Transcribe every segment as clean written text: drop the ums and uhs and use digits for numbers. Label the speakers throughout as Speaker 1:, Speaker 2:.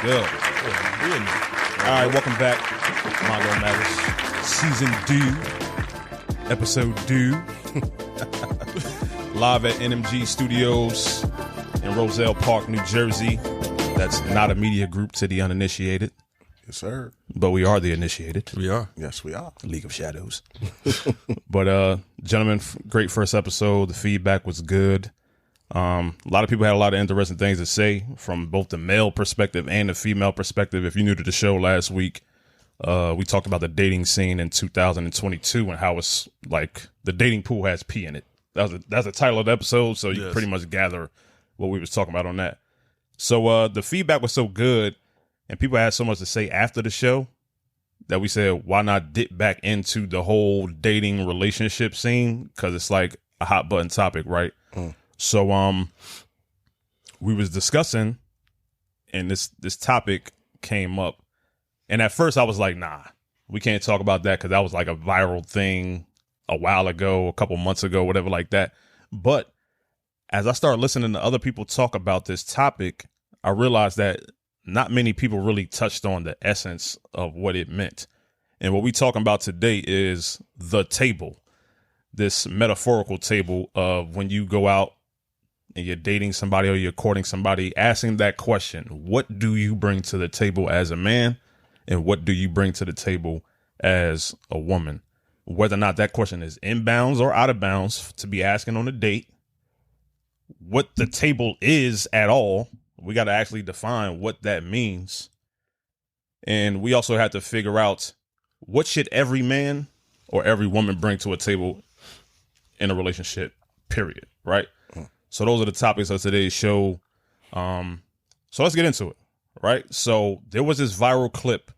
Speaker 1: Good. All right, welcome back. Mongo Matters. Season 2. Episode 2. Live at NMG Studios in Roselle Park, New Jersey. That's not a media group to the uninitiated.
Speaker 2: Yes, sir.
Speaker 1: But we are the initiated.
Speaker 3: We are.
Speaker 2: Yes, we are.
Speaker 1: League of Shadows. But, gentlemen, great first episode. The feedback was good. A lot of people had a lot of interesting things to say from both the male perspective and the female perspective. If you're new to the show last week, we talked about the dating scene in 2022 and how it's like the dating pool has pee in it. That's the title of the episode, so you pretty much gather what we was talking about on that. So the feedback was so good and people had so much to say after the show that we said, why not dip back into the whole dating relationship scene? Because it's like a hot button topic, right? So we was discussing and this topic came up. And at first I was like, nah, we can't talk about that because that was like a viral thing a while ago, a couple months ago, whatever like that. But as I started listening to other people talk about this topic, I realized that not many people really touched on the essence of what it meant. And what we talking about today is the table, this metaphorical table of when you go out and you're dating somebody or you're courting somebody, asking that question, what do you bring to the table as a man? And what do you bring to the table as a woman? Whether or not that question is inbounds or out of bounds to be asking on a date, what the table is at all. We got to actually define what that means. And we also have to figure out what should every man or every woman bring to a table in a relationship, period. Right. So those are the topics of today's show. So let's get into it. Right. So there was this viral clip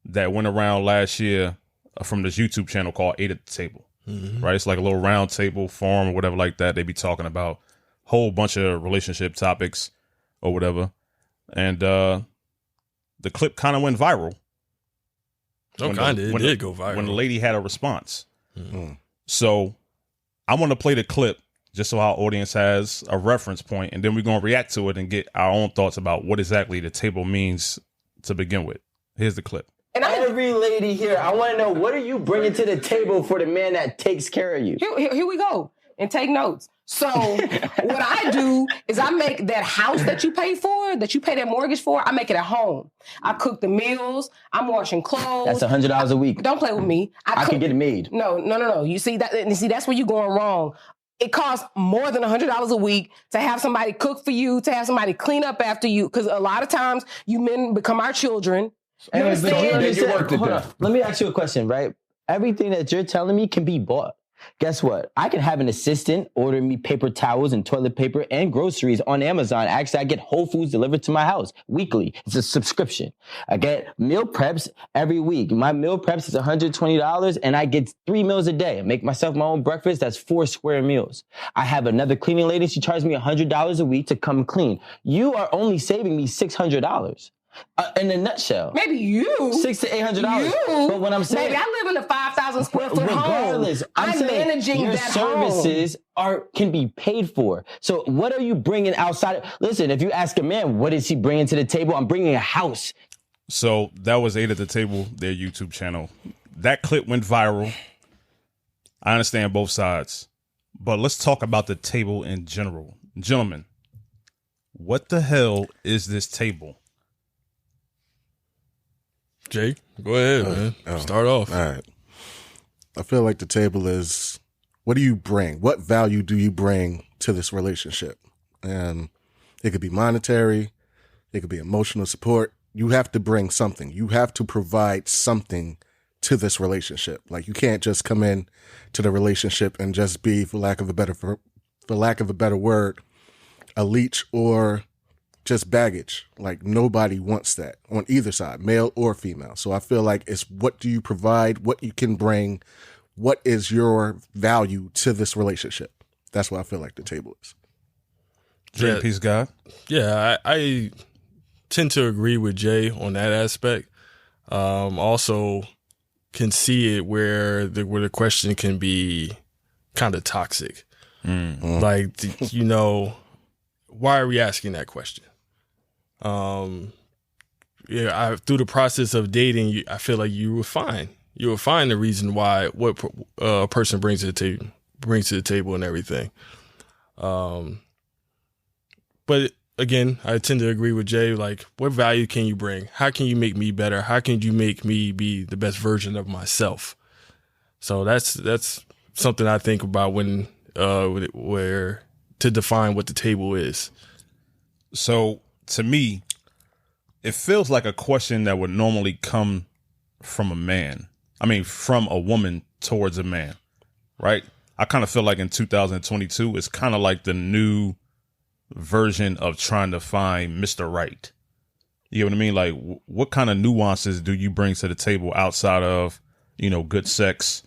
Speaker 1: that went around last year from this YouTube channel called 8 at the Table. Right. It's like a little round table forum or whatever like that. They be talking about a whole bunch of relationship topics or whatever. And the clip kind of went viral.
Speaker 3: Oh, kind of. It did go viral.
Speaker 1: When the lady had a response. So I want to play the clip just so our audience has a reference point, and then we're going to react to it and get our own thoughts about what exactly the table means to begin with. Here's the clip.
Speaker 4: And every lady here, I want to know, what are you bringing to the table for the man that takes care of you?
Speaker 5: Here we go. And take notes. So what I do is I make that house that you pay for, that you pay that mortgage for, I make it at home. I cook the meals. I'm washing clothes.
Speaker 4: That's $100 a week.
Speaker 5: Don't play with me.
Speaker 4: I can get it made.
Speaker 5: No. You see that's where you're going wrong. It costs more than $100 a week to have somebody cook for you, to have somebody clean up after you. Because a lot of times you men become our children. You understand?
Speaker 4: Let me ask you a question, right? Everything that you're telling me can be bought. Guess what? I can have an assistant order me paper towels and toilet paper and groceries on Amazon. Actually, I get Whole Foods delivered to my house weekly. It's a subscription. I get meal preps every week. My meal preps is $120 and I get 3 meals a day. I make myself my own breakfast. That's 4 square meals. I have another cleaning lady. She charges me $100 a week to come clean. You are only saving me $600. In a nutshell,
Speaker 5: maybe you
Speaker 4: $600 to $800. But what I'm saying,
Speaker 5: maybe I live in a 5,000 square foot
Speaker 4: regardless,
Speaker 5: home. I'm managing
Speaker 4: your
Speaker 5: that
Speaker 4: services can be paid for. So what are you bringing outside? Listen, if you ask a man, what is he bringing to the table? I'm bringing a house.
Speaker 1: So that was 8 at the Table, their YouTube channel. That clip went viral. I understand both sides, but let's talk about the table in general, gentlemen. What the hell is this table?
Speaker 3: Jay, go ahead, man. Start off.
Speaker 2: All right. I feel like the table is, what do you bring? What value do you bring to this relationship? And it could be monetary. It could be emotional support. You have to bring something. You have to provide something to this relationship. Like, you can't just come in to the relationship and just be, for lack of a better word, a leech or just baggage. Like, nobody wants that on either side, male or female. So I feel like it's what do you provide, what you can bring, what is your value to this relationship. That's what I feel like the table is.
Speaker 1: Jay, peace, God.
Speaker 3: Yeah, I tend to agree with Jay on that aspect. Also can see it where the question can be kind of toxic. Like, why are we asking that question? through the process of dating, I feel like you will find the reason why what a person brings to the table and everything. But again, I tend to agree with Jay. Like, what value can you bring? How can you make me better? How can you make me be the best version of myself? So that's something I think about when where to define what the table is.
Speaker 1: So to me, it feels like a question that would normally come from from a woman towards a man, right? I kind of feel like in 2022, it's kind of like the new version of trying to find Mr. Right. You know what I mean? Like, what kind of nuances do you bring to the table outside of, good sex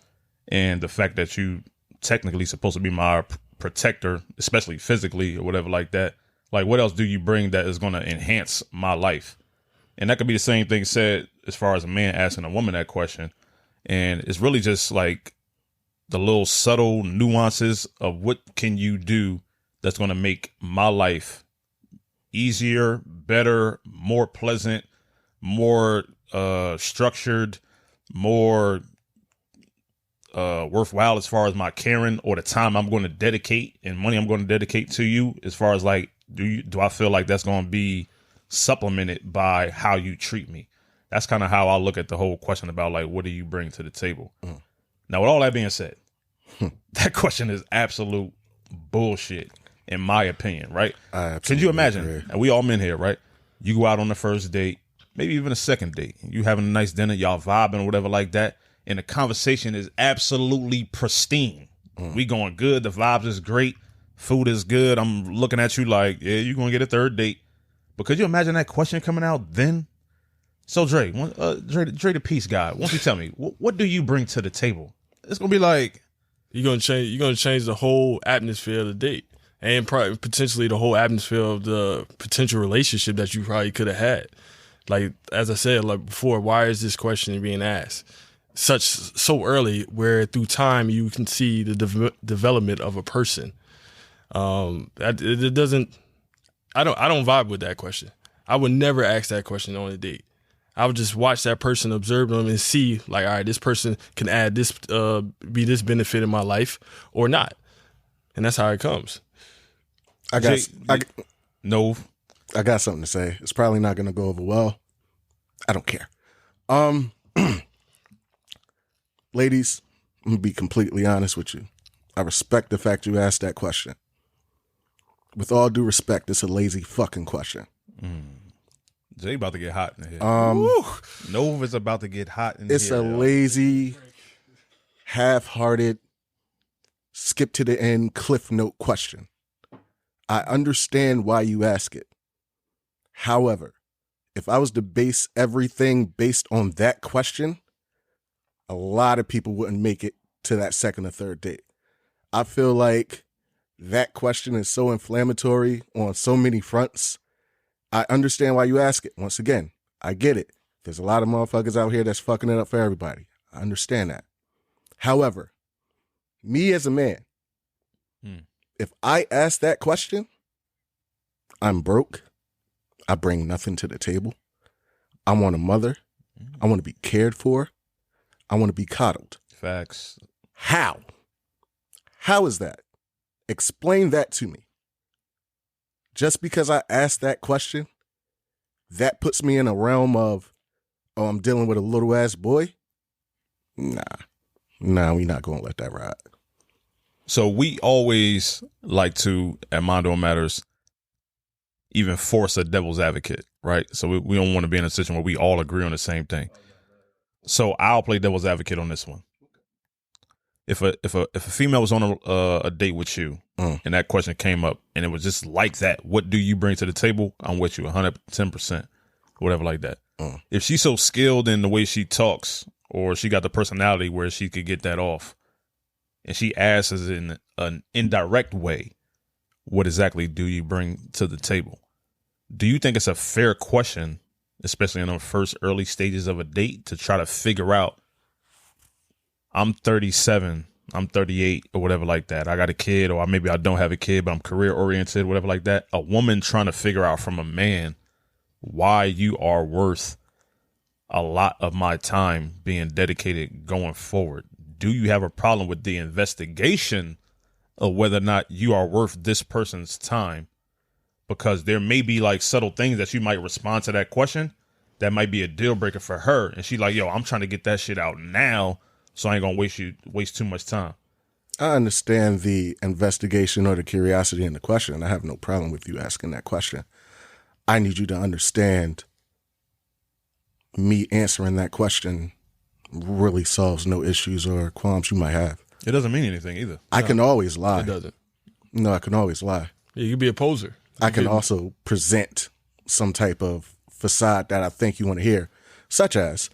Speaker 1: and the fact that you technically supposed to be my protector, especially physically or whatever like that? Like, what else do you bring that is going to enhance my life? And that could be the same thing said as far as a man asking a woman that question. And it's really just like the little subtle nuances of what can you do that's going to make my life easier, better, more pleasant, more structured, more worthwhile as far as my caring or the time I'm going to dedicate and money I'm going to dedicate to you. As far as like, do I feel like that's going to be supplemented by how you treat me? That's kind of how I look at the whole question about like, what do you bring to the table? Now, with all that being said, that question is absolute bullshit, in my opinion, right? Can you imagine, and we all men here, right? You go out on the first date, maybe even a second date, you having a nice dinner, y'all vibing or whatever like that, and the conversation is absolutely pristine. We going good, the vibes is great, food is good. I'm looking at you like, yeah, you're going to get a third date. But could you imagine that question coming out then? So Dre the peace guy, why don't you tell me, what do you bring to the table? It's going to be like,
Speaker 3: You're gonna change the whole atmosphere of the date, and probably potentially the whole atmosphere of the potential relationship that you probably could have had. Like, as I said, like before, why is this question being asked so early? Where through time you can see the development of a person. It doesn't. I don't vibe with that question. I would never ask that question on a date. I would just watch that person, observe them, and see, like, all right, this person can add this, be this benefit in my life or not, and that's how it comes.
Speaker 2: I got something to say. It's probably not going to go over well. I don't care. Ladies, I'm gonna be completely honest with you. I respect the fact you asked that question. With all due respect, it's a lazy fucking question.
Speaker 1: Jay about to get hot in here. Nova's about to get hot in here.
Speaker 2: It's a lazy, half-hearted, skip to the end, cliff note question. I understand why you ask it. However, if I was to base everything based on that question, a lot of people wouldn't make it to that second or third date. I feel like that question is so inflammatory on so many fronts. I understand why you ask it. Once again, I get it. There's a lot of motherfuckers out here that's fucking it up for everybody. I understand that. However, me as a man, if I ask that question, I'm broke. I bring nothing to the table. I want a mother. I want to be cared for. I want to be coddled.
Speaker 1: Facts.
Speaker 2: How? How is that? Explain that to me. Just because I asked that question, that puts me in a realm of, oh, I'm dealing with a little ass boy? Nah, we're not going to let that ride.
Speaker 1: So we always like to, at Mondo Matters, even force a devil's advocate, right? So we don't want to be in a situation where we all agree on the same thing. So I'll play devil's advocate on this one. If a female was on a date with you and that question came up and it was just like that, what do you bring to the table? I'm with you 110%, whatever like that. If she's so skilled in the way she talks or she got the personality where she could get that off and she asks us in an indirect way, what exactly do you bring to the table? Do you think it's a fair question, especially in the first early stages of a date, to try to figure out, I'm 37, I'm 38 or whatever like that. I got a kid or maybe I don't have a kid, but I'm career oriented, whatever like that. A woman trying to figure out from a man why you are worth a lot of my time being dedicated going forward. Do you have a problem with the investigation of whether or not you are worth this person's time? Because there may be like subtle things that you might respond to that question that might be a deal breaker for her. And she's like, yo, I'm trying to get that shit out now, so I ain't gonna waste too much time.
Speaker 2: I understand the investigation or the curiosity in the question. I have no problem with you asking that question. I need you to understand me answering that question really solves no issues or qualms you might have.
Speaker 1: It doesn't mean anything either.
Speaker 2: I can always lie.
Speaker 3: It doesn't.
Speaker 2: No, I can always lie.
Speaker 3: Yeah, you could be a poser.
Speaker 2: I can also present some type of facade that I think you want to hear, such as,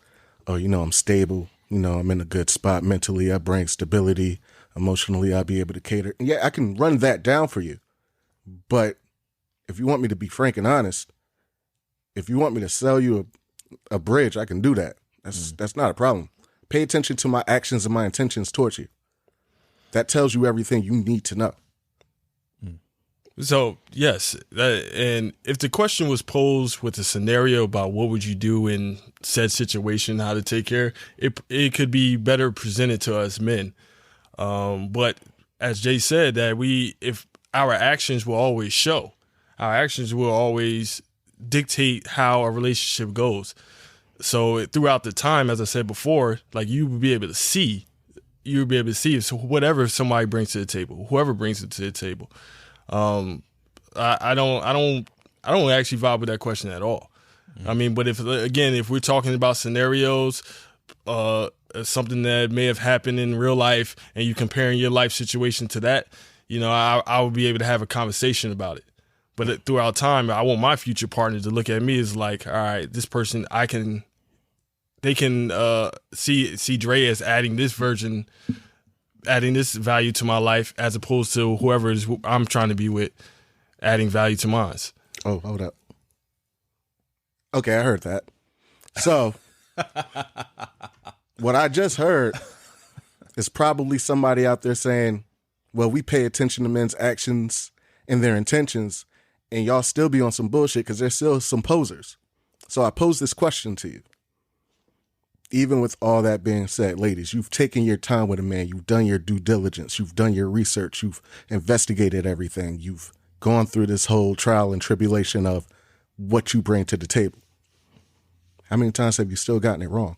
Speaker 2: oh, I'm stable. I'm in a good spot mentally. I bring stability. Emotionally, I'll be able to cater. Yeah, I can run that down for you. But if you want me to be frank and honest, if you want me to sell you a bridge, I can do that. That's not a problem. Pay attention to my actions and my intentions towards you. That tells you everything you need to know.
Speaker 3: So, yes. And if the question was posed with a scenario about what would you do in said situation, how to take care, it could be better presented to us men. But as Jay said, that if our actions will always show, our actions will always dictate how a relationship goes. So throughout the time, as I said before, like you would be able to see so whatever somebody brings to the table, whoever brings it to the table. I don't actually vibe with that question at all. I mean, but if we're talking about scenarios, something that may have happened in real life and you comparing your life situation to that, I would be able to have a conversation about it. But throughout time, I want my future partner to look at me as like, all right, this person, they can see Dre as adding this value to my life, as opposed to whoever is I'm trying to be with adding value to mine.
Speaker 2: Oh, hold up. Okay, I heard that. So what I just heard is probably somebody out there saying, well, we pay attention to men's actions and their intentions, and y'all still be on some bullshit because there's still some posers. So I pose this question to you. Even with all that being said, ladies, you've taken your time with a man. You've done your due diligence. You've done your research. You've investigated everything. You've gone through this whole trial and tribulation of what you bring to the table. How many times have you still gotten it wrong?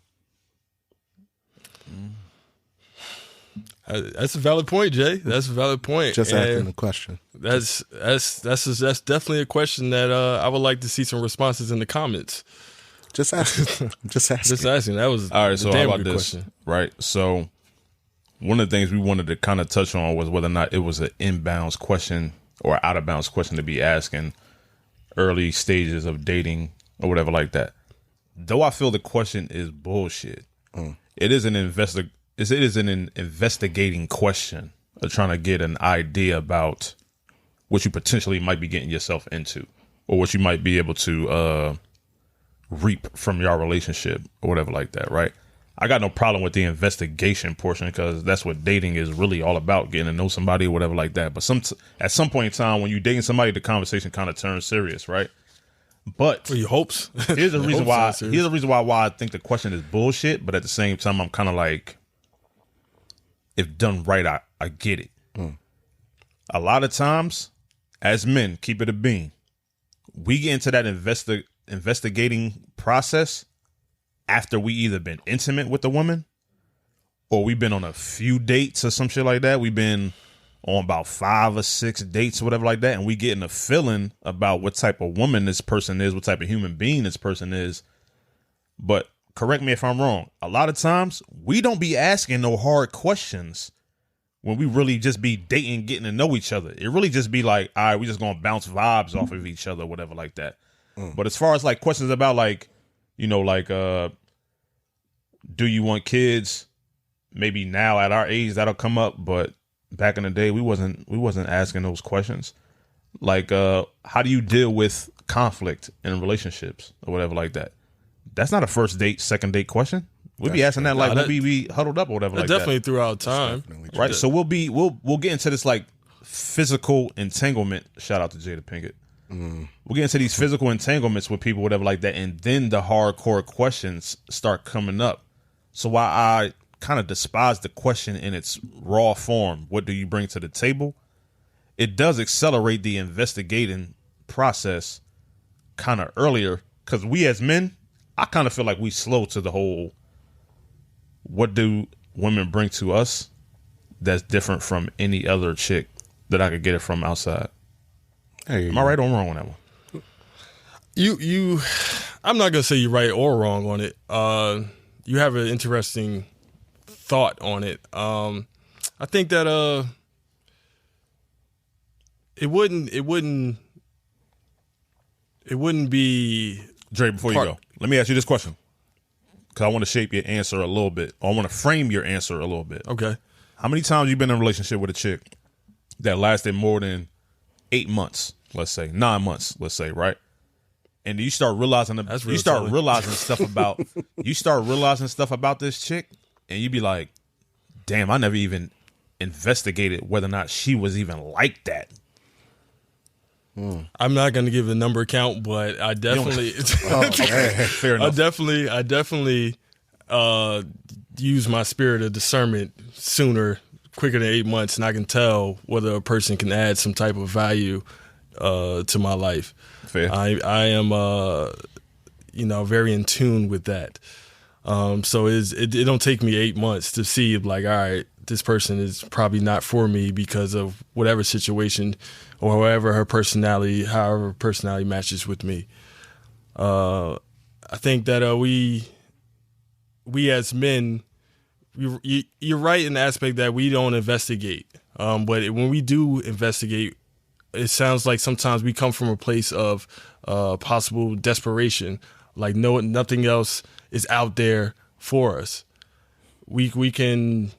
Speaker 3: That's a valid point, Jay. That's a valid point.
Speaker 2: Just asking the question.
Speaker 3: That's definitely a question that I would like to see some responses in the comments.
Speaker 2: Just asking. Just
Speaker 3: asking. That was
Speaker 1: all right. So how about this?
Speaker 3: Question.
Speaker 1: Right. So one of the things we wanted to kind of touch on was whether or not it was an inbounds question or out of bounds question to be asking early stages of dating or whatever like that. Though I feel the question is bullshit, it is an investigating question of trying to get an idea about what you potentially might be getting yourself into, or what you might be able to reap from your relationship or whatever like that, right? I got no problem with the investigation portion, because that's what dating is really all about, getting to know somebody or whatever like that. But at some point in time, when you're dating somebody, the conversation kind of turns serious, right? But
Speaker 3: for your hopes,
Speaker 1: here's the reason why I think the question is bullshit. But at the same time, I'm kind of like, if done right, I get it. A lot of times, as men, keep it a bean, we get into that investigating process after we either been intimate with the woman, or we've been on a few dates or some shit like that. We've been on about 5 or 6 dates or whatever like that, and we getting a feeling about what type of woman this person is, what type of human being this person is. But correct me if I'm wrong, a lot of times we don't be asking no hard questions when we really just be dating, getting to know each other. It really just be like, all right, we just gonna bounce vibes off of each other, whatever like that. But as far as like questions about like, do you want kids? Maybe now at our age that'll come up, but back in the day we wasn't asking those questions. Like, how do you deal with conflict in relationships or whatever like that? That's not a first date, second date question. We'd be asking that like when we be huddled up or whatever like that.
Speaker 3: Definitely throughout time,
Speaker 1: right? So we'll get into this like physical entanglement. Shout out to Jada Pinkett. We get into these physical entanglements with people, whatever like that, and then the hardcore questions start coming up. So while I kind of despise the question in its raw form, what do you bring to the table? It does accelerate the investigating process kind of earlier, because we as men, I kind of feel like we slow to the whole, what do women bring to us that's different from any other chick that I could get it from outside? Am I right or wrong on that one?
Speaker 3: You I'm not gonna say you're right or wrong on it. You have an interesting thought on it. I think that it wouldn't be
Speaker 1: Dre, before you go, let me ask you this question, because I want to shape your answer a little bit. Or I want to frame your answer a little bit.
Speaker 3: okay.
Speaker 1: How many times you been in a relationship with a chick that lasted more than 8 months, let's say 9 months, let's say, right? And you start realizing realizing stuff about this chick, and you be like, damn, I never even investigated whether or not she was even like that.
Speaker 3: I'm not going to give a number count, but I definitely,
Speaker 1: Fair enough.
Speaker 3: I definitely use my spirit of discernment quicker than 8 months, and I can tell whether a person can add some type of value to my life.
Speaker 1: Fair.
Speaker 3: I am, very in tune with that. So it don't take me 8 months to see, like, all right, this person is probably not for me because of whatever situation or however her personality matches with me. I think that we as men, you're right in the aspect that we don't investigate. But when we do investigate, it sounds like sometimes we come from a place of possible desperation, like nothing else is out there for us. We can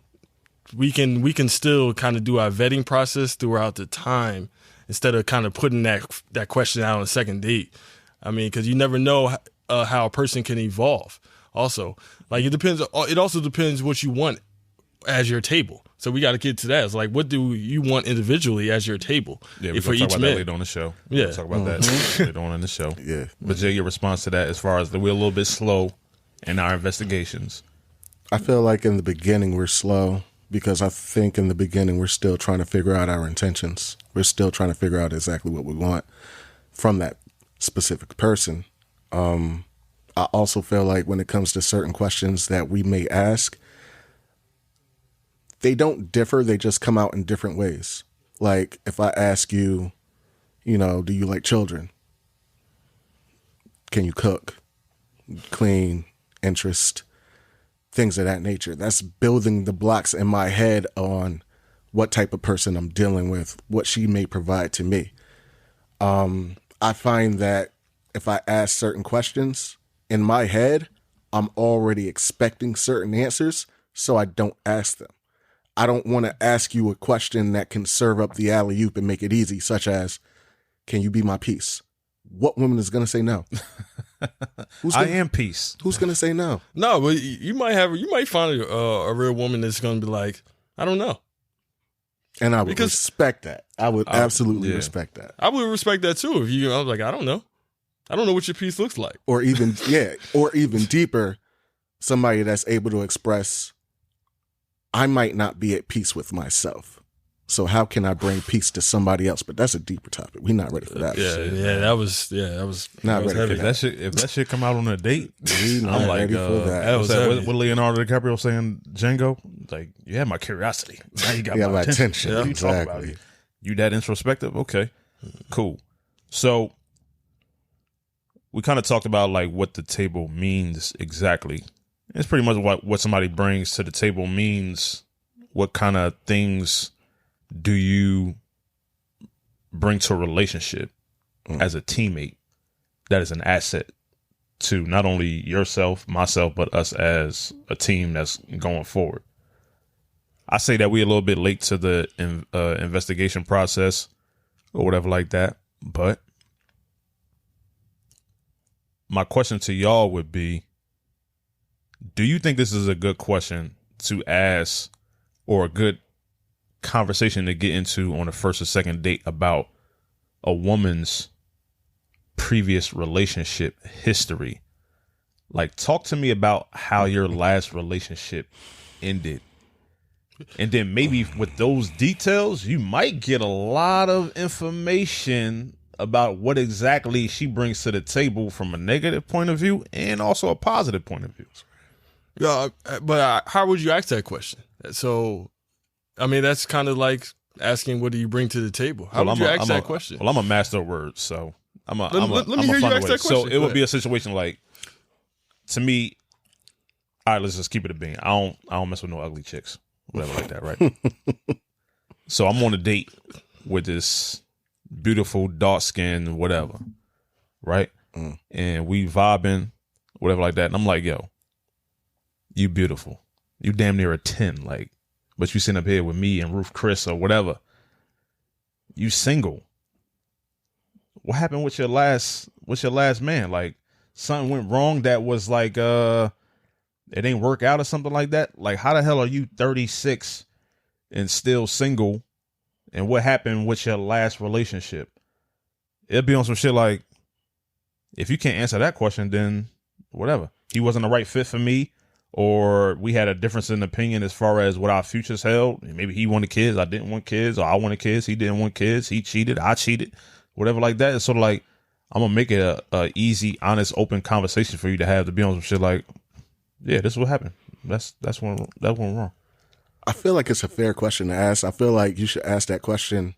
Speaker 3: still kind of do our vetting process throughout the time instead of kind of putting that question out on a second date. I mean, because you never know how a person can evolve. Also, like, it depends. It also depends what you want as your table. So we got to get to that. It's like, what do you want individually as your table?
Speaker 1: Yeah, we're going to talk about that later on the show.
Speaker 3: Yeah.
Speaker 1: We'll talk about that later on in the show.
Speaker 2: Yeah.
Speaker 1: But Jay, your response to that, as far as we're a little bit slow in our investigations.
Speaker 2: I feel like in the beginning we're slow because I think in the beginning we're still trying to figure out our intentions. We're still trying to figure out exactly what we want from that specific person. I also feel like when it comes to certain questions that we may ask, they don't differ. They just come out in different ways. Like, if I ask you, do you like children? Can you cook? Clean? Interest? Things of that nature. That's building the blocks in my head on what type of person I'm dealing with, what she may provide to me. I find that if I ask certain questions, in my head, I'm already expecting certain answers, so I don't ask them. I don't want to ask you a question that can serve up the alley-oop and make it easy, such as, can you be my peace? What woman is going to say no?
Speaker 1: I am peace.
Speaker 2: Who's going to say no?
Speaker 3: No, but you might find a real woman that's going to be like, I don't know.
Speaker 2: And I would respect that. I would absolutely respect that.
Speaker 3: I would respect that too. If I was like, I don't know what your peace looks like.
Speaker 2: Or even, or even deeper, somebody that's able to express, I might not be at peace with myself. So how can I bring peace to somebody else? But that's a deeper topic. We're not ready for that.
Speaker 3: That was
Speaker 2: not ready
Speaker 3: heavy.
Speaker 2: for that.
Speaker 1: If that shit come out on a date,
Speaker 2: We're not ready for that.
Speaker 1: What Leonardo DiCaprio saying, Django? Like, you had my curiosity. Now you got my attention.
Speaker 2: Yeah,
Speaker 1: What are you talking about? You that introspective? Okay, cool. So we kind of talked about like what the table means exactly. It's pretty much what somebody brings to the table means. What kind of things do you bring to a relationship as a teammate that is an asset to not only yourself, myself, but us as a team that's going forward? I say that we're a little bit late to the investigation process or whatever like that. But my question to y'all would be, do you think this is a good question to ask or a good conversation to get into on a first or second date about a woman's previous relationship history. Like, talk to me about how your last relationship ended. And then maybe with those details, you might get a lot of information about what exactly she brings to the table from a negative point of view and also a positive point of view.
Speaker 3: Yeah, but how would you ask that question? So, I mean, that's kind of like asking, what do you bring to the table? How would you ask that question?
Speaker 1: Well, I'm a master of words, so let
Speaker 3: me hear you ask that question.
Speaker 1: So it would be a situation like, to me, all right, let's just keep it a bean. I don't mess with no ugly chicks, whatever like that, right? So I'm on a date with this beautiful, dark skinned, whatever, right? And we vibing, whatever like that. And I'm like, yo, you beautiful. You damn near a 10, like, but you sitting up here with me and Ruth Chris or whatever. You single. What happened with your last man? Like, something went wrong that was like it ain't work out or something like that. Like, how the hell are you 36 and still single? And what happened with your last relationship? It'll be on some shit like, if you can't answer that question, then whatever. He wasn't the right fit for me, or we had a difference in opinion as far as what our futures held. Maybe he wanted kids, I didn't want kids, or I wanted kids, he didn't want kids. He cheated, I cheated, whatever like that. It's sort of like, I'm gonna make it a easy, honest, open conversation for you to have, to be on some shit like, yeah, this is what happened. That went wrong.
Speaker 2: I feel like it's a fair question to ask. I feel like you should ask that question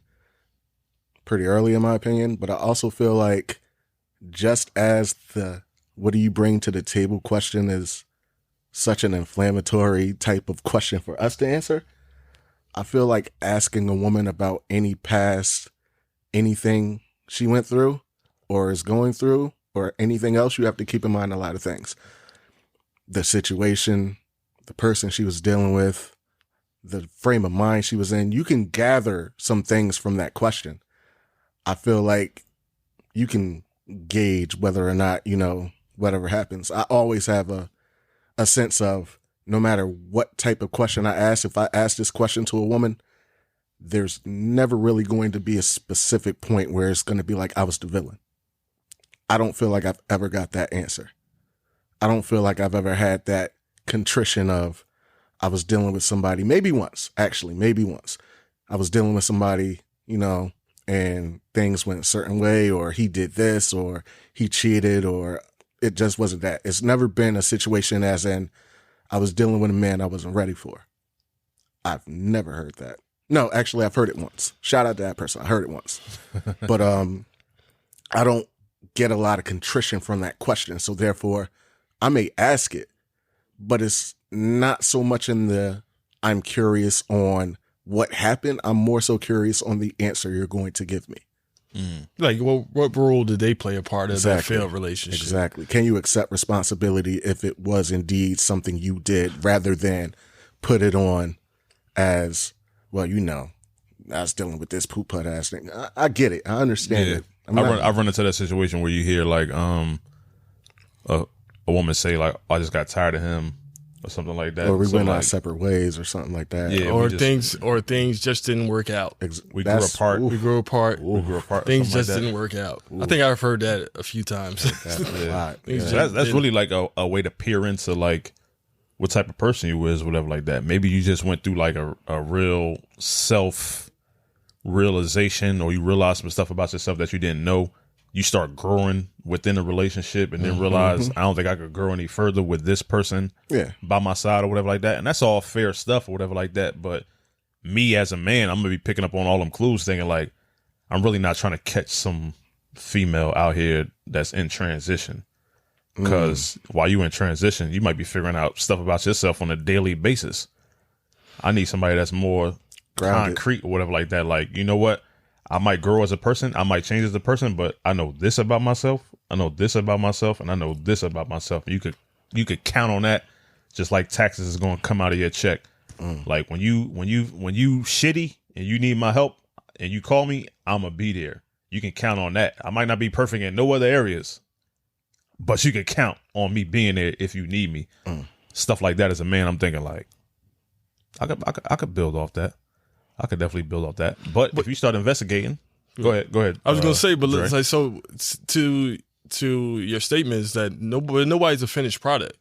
Speaker 2: pretty early, in my opinion. But I also feel like, just as the "what do you bring to the table" question is such an inflammatory type of question for us to answer, I feel like asking a woman about any past, anything she went through or is going through, or anything else, you have to keep in mind a lot of things. The situation, the person she was dealing with, the frame of mind she was in. You can gather some things from that question. I feel like you can gauge whether or not, whatever happens. I always have a sense of, no matter what type of question I ask, if I ask this question to a woman, there's never really going to be a specific point where it's going to be like, I was the villain. I don't feel like I've ever got that answer. I don't feel like I've ever had that contrition of, I was dealing with somebody, maybe once. I was dealing with somebody, and things went a certain way, or he did this, or he cheated, or it just wasn't that. It's never been a situation as in, I was dealing with a man I wasn't ready for. I've never heard that. No, actually, I've heard it once. Shout out to that person. I heard it once. But I don't get a lot of contrition from that question. So therefore, I may ask it, but it's not so much in the, I'm curious on what happened. I'm more so curious on the answer you're going to give me.
Speaker 3: Like, what role did they play a part of that failed relationship?
Speaker 2: Exactly. Can you accept responsibility if it was indeed something you did, rather than put it on as, well, I was dealing with this poop putt ass thing. I get it. I understand it.
Speaker 1: I've run into that situation where you hear like a woman say like, I just got tired of him, or something like that.
Speaker 2: Or we went our separate ways, or something like that.
Speaker 1: Yeah,
Speaker 3: or things just didn't work out.
Speaker 1: We grew apart.
Speaker 3: We grew apart. Things just
Speaker 1: like
Speaker 3: didn't work out. I think I've heard that a few times.
Speaker 1: That's really like a way to peer into like what type of person you is, whatever like that. Maybe you just went through like a real self realization, or you realize some stuff about yourself that you didn't know. You start growing within a relationship, and then realize, I don't think I could grow any further with this person by my side, or whatever like that. And that's all fair stuff, or whatever like that. But me as a man, I'm gonna be picking up on all them clues, thinking like, I'm really not trying to catch some female out here that's in transition. Because while you in transition, you might be figuring out stuff about yourself on a daily basis. I need somebody that's more concrete, or whatever like that. Like, you know what? I might grow as a person, I might change as a person, but I know this about myself, I know this about myself, and I know this about myself. You could count on that, just like taxes is going to come out of your check. Like when you shitty and you need my help and you call me, I'm gonna be there. You can count on that. I might not be perfect in no other areas, but you can count on me being there if you need me. Stuff like that. As a man, I'm thinking like, I could build off that. I could definitely build off that. But if you start investigating, Go ahead.
Speaker 3: I was gonna say, but
Speaker 1: Dre.
Speaker 3: like, so to your statement is that nobody's a finished product.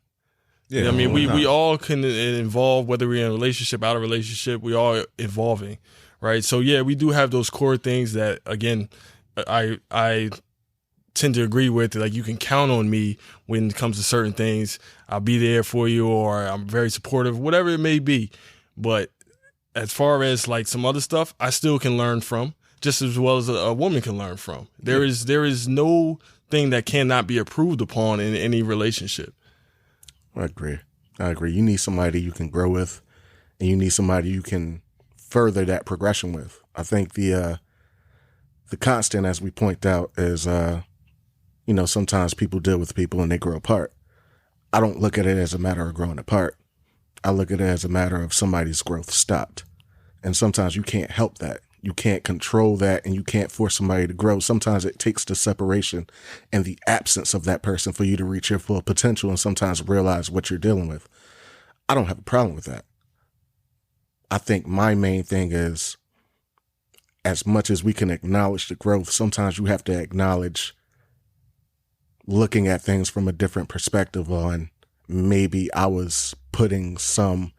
Speaker 1: Yeah,
Speaker 3: I mean, we
Speaker 1: not.
Speaker 3: all can involve, whether we're in a relationship, out of relationship, we all evolving, right? So yeah, we do have those core things that, again, I tend to agree with. Like, you can count on me when it comes to certain things. I'll be there for you, or I'm very supportive, whatever it may be. But as far as like some other stuff, I still can learn from, just as well as a woman can learn from. There is no thing that cannot be improved upon in any relationship.
Speaker 2: I agree. You need somebody you can grow with, and you need somebody you can further that progression with. I think the constant, as we point out, is sometimes people deal with people and they grow apart. I don't look at it as a matter of growing apart. I look at it as a matter of somebody's growth stopped. And sometimes you can't help that. You can't control that, and you can't force somebody to grow. Sometimes it takes the separation and the absence of that person for you to reach your full potential and sometimes realize what you're dealing with. I don't have a problem with that. I think my main thing is, as much as we can acknowledge the growth, sometimes you have to acknowledge looking at things from a different perspective on maybe I was putting some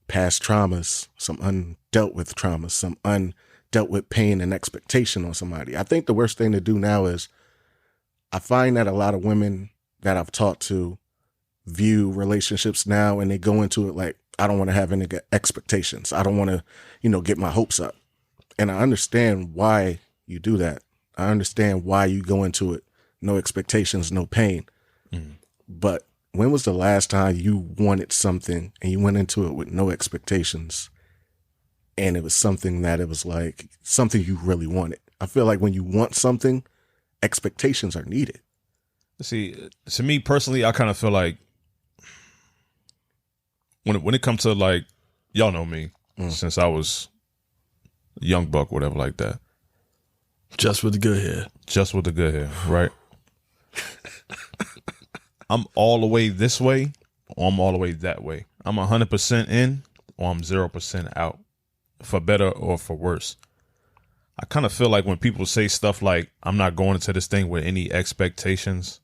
Speaker 2: past traumas, some undealt with traumas, some undealt with pain and expectation on somebody. I think the worst thing to do now is, I find that a lot of women that I've talked to view relationships now, and they go into it like, I don't want to have any expectations. I don't want to, get my hopes up. And I understand why you do that. I understand why you go into it. No expectations, no pain. But when was the last time you wanted something and you went into it with no expectations, and it was something that it was like something you really wanted? I feel like when you want something, expectations are needed.
Speaker 1: See, to me personally, I kind of feel like when it comes to, like, y'all know me since I was a young buck, whatever like that.
Speaker 3: Just with the good hair, right? I'm all the way this way, or I'm all the way that way. I'm 100% in, or I'm 0% out, for better or for worse. I kind of feel like when people say stuff like, I'm not going into this thing with any expectations,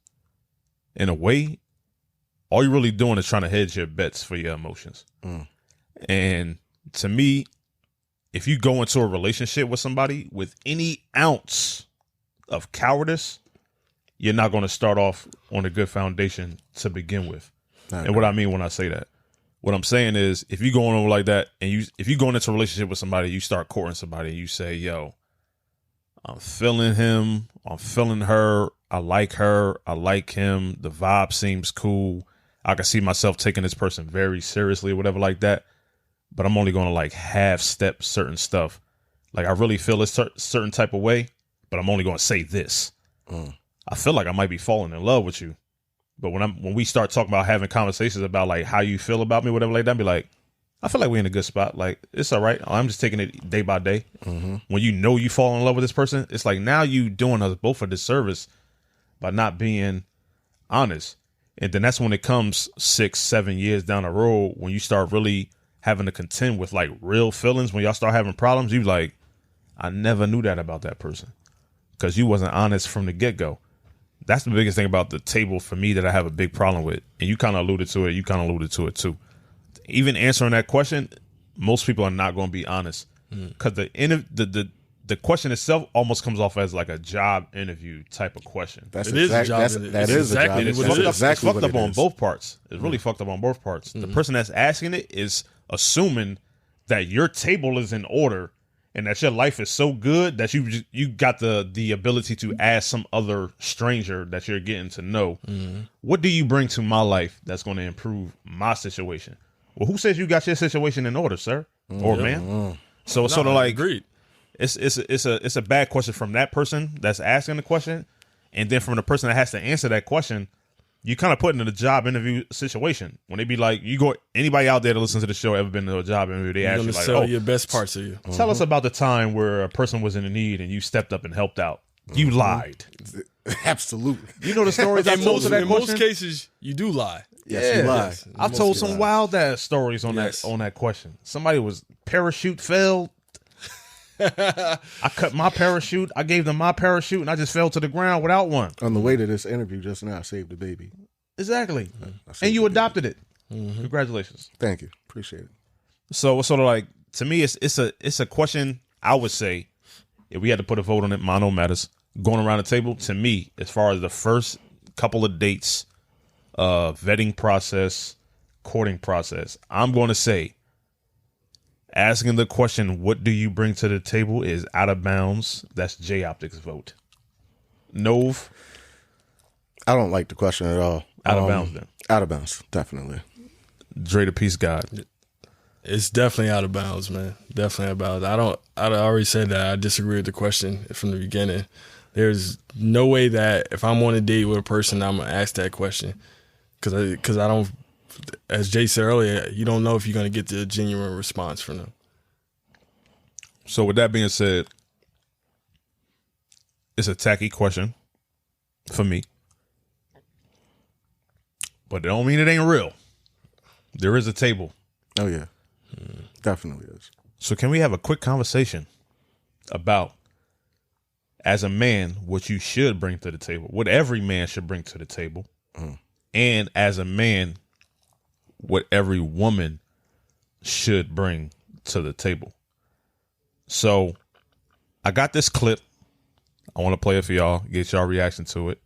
Speaker 3: in a way, all you're really doing is trying to hedge your bets for your emotions. And to me, if you go into a relationship with somebody with any ounce of cowardice, you're not going to start off on a good foundation to begin with. And what I mean when I say that, what I'm saying is, if you going over like that, and if you going into a relationship with somebody, you start courting somebody, and you say, yo, I'm feeling him, I'm feeling her, I like him, the vibe seems cool, I can see myself taking this person very seriously or whatever like that, but I'm only going to like half step certain stuff. Like, I really feel a certain type of way, but I'm only going to say this. I feel like I might be falling in love with you, but when we start talking about having conversations about like how you feel about me, whatever like that, I'd be like, I feel like we're in a good spot. Like, it's all right. I'm just taking it day by day. When you fall in love with this person, it's like, now you doing us both a disservice by not being honest. And then that's when it comes 6-7 years down the road, when you start really having to contend with like real feelings, when y'all start having problems, you like, I never knew that about that person, because you wasn't honest from the get-go. That's the biggest thing about the table for me that I have a big problem with. And you kind of alluded to it. You kind of alluded to it too. Even answering that question, most people are not going to be honest, because the question itself almost comes off as like a job interview type of question.
Speaker 2: That is
Speaker 3: exactly
Speaker 2: a job.
Speaker 3: what it is.
Speaker 1: It's fucked up on both parts. It's really fucked up on both parts. The person that's asking it is assuming that your table is in order and that your life is so good that you got the ability to ask some other stranger that you're getting to know, what do you bring to my life that's going to improve my situation? Well, who says you got your situation in order, sir or ma'am? So it's sort of like,
Speaker 3: agreed.
Speaker 1: It's a bad question from that person that's asking the question, and then from the person that has to answer that question, you kind of put in a job interview situation. When they be like, anybody out there that listens to the show ever been to a job interview, they ask you like,
Speaker 3: sell your best parts of you.
Speaker 1: Tell us about the time where a person was in need and you stepped up and helped out. You lied.
Speaker 2: Absolutely.
Speaker 1: You know the stories I told to that
Speaker 3: in
Speaker 1: question?
Speaker 3: most cases, you do lie.
Speaker 2: Yes, you lie.
Speaker 1: I've told some wild ass stories on that question. Somebody was parachute failed. I cut my parachute. I gave them my parachute, and I just fell to the ground without one.
Speaker 2: On the way to this interview just now, I saved the baby.
Speaker 1: Exactly.
Speaker 2: I saved
Speaker 1: And you
Speaker 2: the baby.
Speaker 1: adopted it. Congratulations.
Speaker 2: Thank you. Appreciate it.
Speaker 1: So it's sort of like, to me, it's a question. I would say, if we had to put a vote on it, mono matters. Going around the table, to me, as far as the first couple of dates, vetting process, courting process, I'm going to say, asking the question, what do you bring to the table, is out of bounds. That's J Optics' vote. Nove?
Speaker 2: I don't like the question at all.
Speaker 1: Out of bounds then.
Speaker 2: Out of bounds, definitely.
Speaker 1: Dre the Peace God.
Speaker 3: It's definitely out of bounds, man. Definitely out of bounds. I already said that I disagree with the question from the beginning. There's no way that if I'm on a date with a person, I'm gonna ask that question because I don't. As Jay said earlier, you don't know if you're gonna get the genuine response from them.
Speaker 1: So with that being said, it's a tacky question for me, but it don't mean it ain't real. There is a table.
Speaker 2: Oh, yeah. Definitely is.
Speaker 1: So can we have a quick conversation about, as a man, what you should bring to the table, what every man should bring to the table, and as a man, what every woman should bring to the table. So I got this clip. I want to play it for y'all, get y'all reaction to it.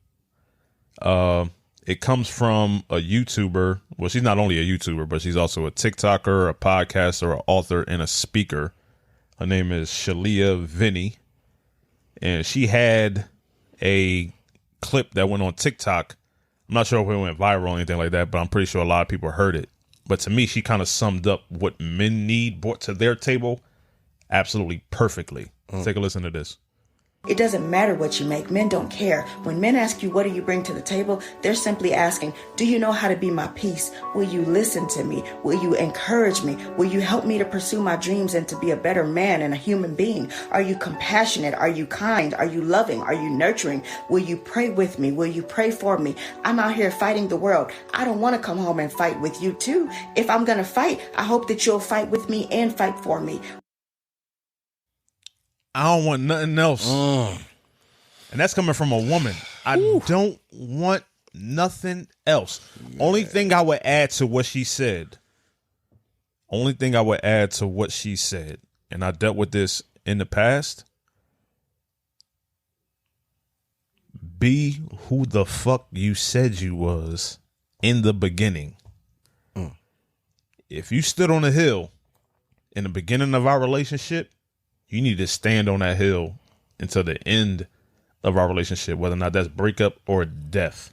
Speaker 1: It comes from a YouTuber. Well, she's not only a YouTuber, but she's also a TikToker, a podcaster, an author, and a speaker. Her name is Shalia Vinny. And she had a clip that went on TikTok. I'm not sure if it went viral or anything like that, but I'm pretty sure a lot of people heard it. But to me, she kind of summed up what men need brought to their table absolutely perfectly. Take a listen to this.
Speaker 6: It doesn't matter what you make. Men don't care. When men ask you, what do you bring to the table? They're simply asking, do you know how to be my peace? Will you listen to me? Will you encourage me? Will you help me to pursue my dreams and to be a better man and a human being? Are you compassionate? Are you kind? Are you loving? Are you nurturing? Will you pray with me? Will you pray for me? I'm out here fighting the world. I don't want to come home and fight with you too. If I'm going to fight, I hope that you'll fight with me and fight for me.
Speaker 1: I don't want nothing else. And that's coming from a woman. I don't want nothing else. Only thing I would add to what she said. And I dealt with this in the past. Be who the fuck you said you was in the beginning. If you stood on a hill in the beginning of our relationship, you need to stand on that hill until the end of our relationship, whether or not that's breakup or death.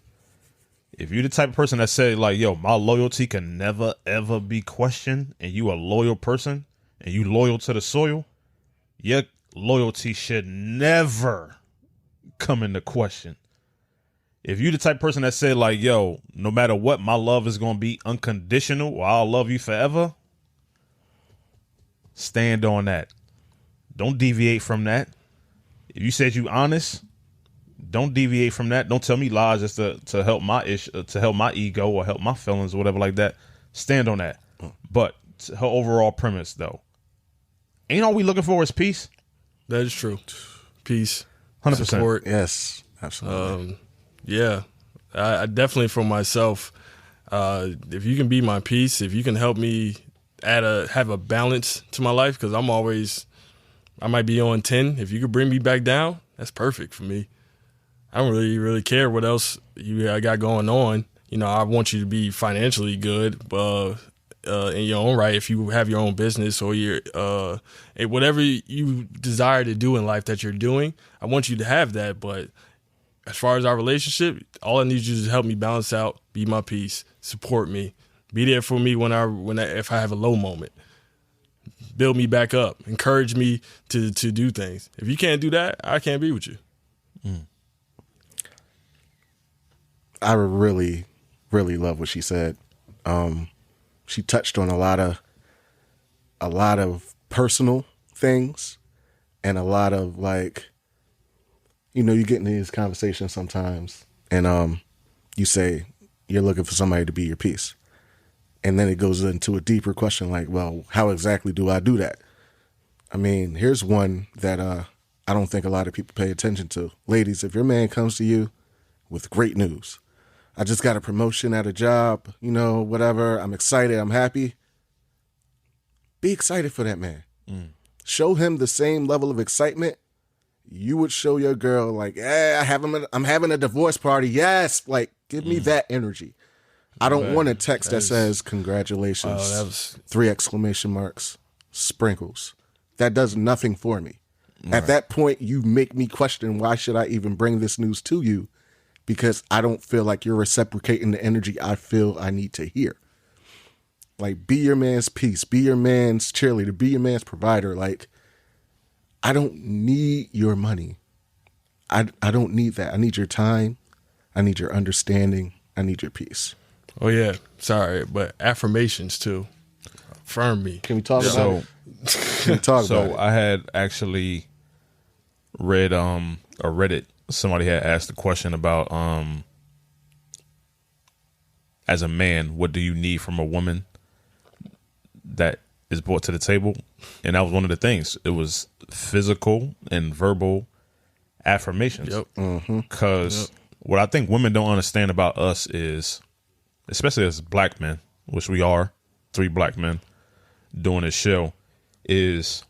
Speaker 1: If you're the type of person that say like, yo, my loyalty can never, ever be questioned, and you a loyal person and you loyal to the soil, your loyalty should never come into question. If you the type of person that say like, yo, no matter what, my love is going to be unconditional or I'll love you forever, stand on that. Don't deviate from that. If you said you honest, don't deviate from that. Don't tell me lies just to help my to help my ego or help my feelings or whatever like that. Stand on that. But her overall premise though, ain't all we looking for is peace.
Speaker 3: That is true. Peace,
Speaker 1: 100%.
Speaker 3: support.
Speaker 2: Yes, absolutely.
Speaker 3: Yeah, I definitely for myself. If you can be my peace, if you can help me have a balance to my life, because I might be on 10. If you could bring me back down, that's perfect for me. I don't really care what else you got going on. You know, I want you to be financially good, in your own right. If you have your own business or whatever you desire to do in life that you're doing, I want you to have that. But as far as our relationship, all I need you to help me balance out, be my peace, support me, be there for me if I have a low moment. Build me back up, encourage me to do things. If you can't do that, I can't be with you.
Speaker 2: I really, really love what she said. She touched on a lot of personal things and a lot of like, you know, you get into these conversations sometimes and you say you're looking for somebody to be your peace. And then it goes into a deeper question like, well, how exactly do I do that? I mean, here's one that I don't think a lot of people pay attention to. Ladies, if your man comes to you with great news, I just got a promotion at a job, you know, whatever, I'm excited, I'm happy. Be excited for that man. Show him the same level of excitement you would show your girl, like, hey, I'm having a divorce party. Yes, like, give me that energy. I don't want a text that says congratulations, 3 exclamation marks, sprinkles. That does nothing for me. At that point, you make me question, why should I even bring this news to you? Because I don't feel like you're reciprocating the energy I feel I need to hear. Like, be your man's peace, be your man's cheerleader, be your man's provider. Like, I don't need your money. I don't need that. I need your time. I need your understanding. I need your peace.
Speaker 3: Oh, yeah. Sorry, but affirmations, too. Affirm me.
Speaker 2: Can we talk about it? Can we talk about it?
Speaker 1: So I had actually read a Reddit. Somebody had asked a question about as a man, what do you need from a woman that is brought to the table? And that was one of the things. It was physical and verbal affirmations.
Speaker 3: Yep.
Speaker 1: Because what I think women don't understand about us is, especially as black men, which we are, 3 black men doing this show, is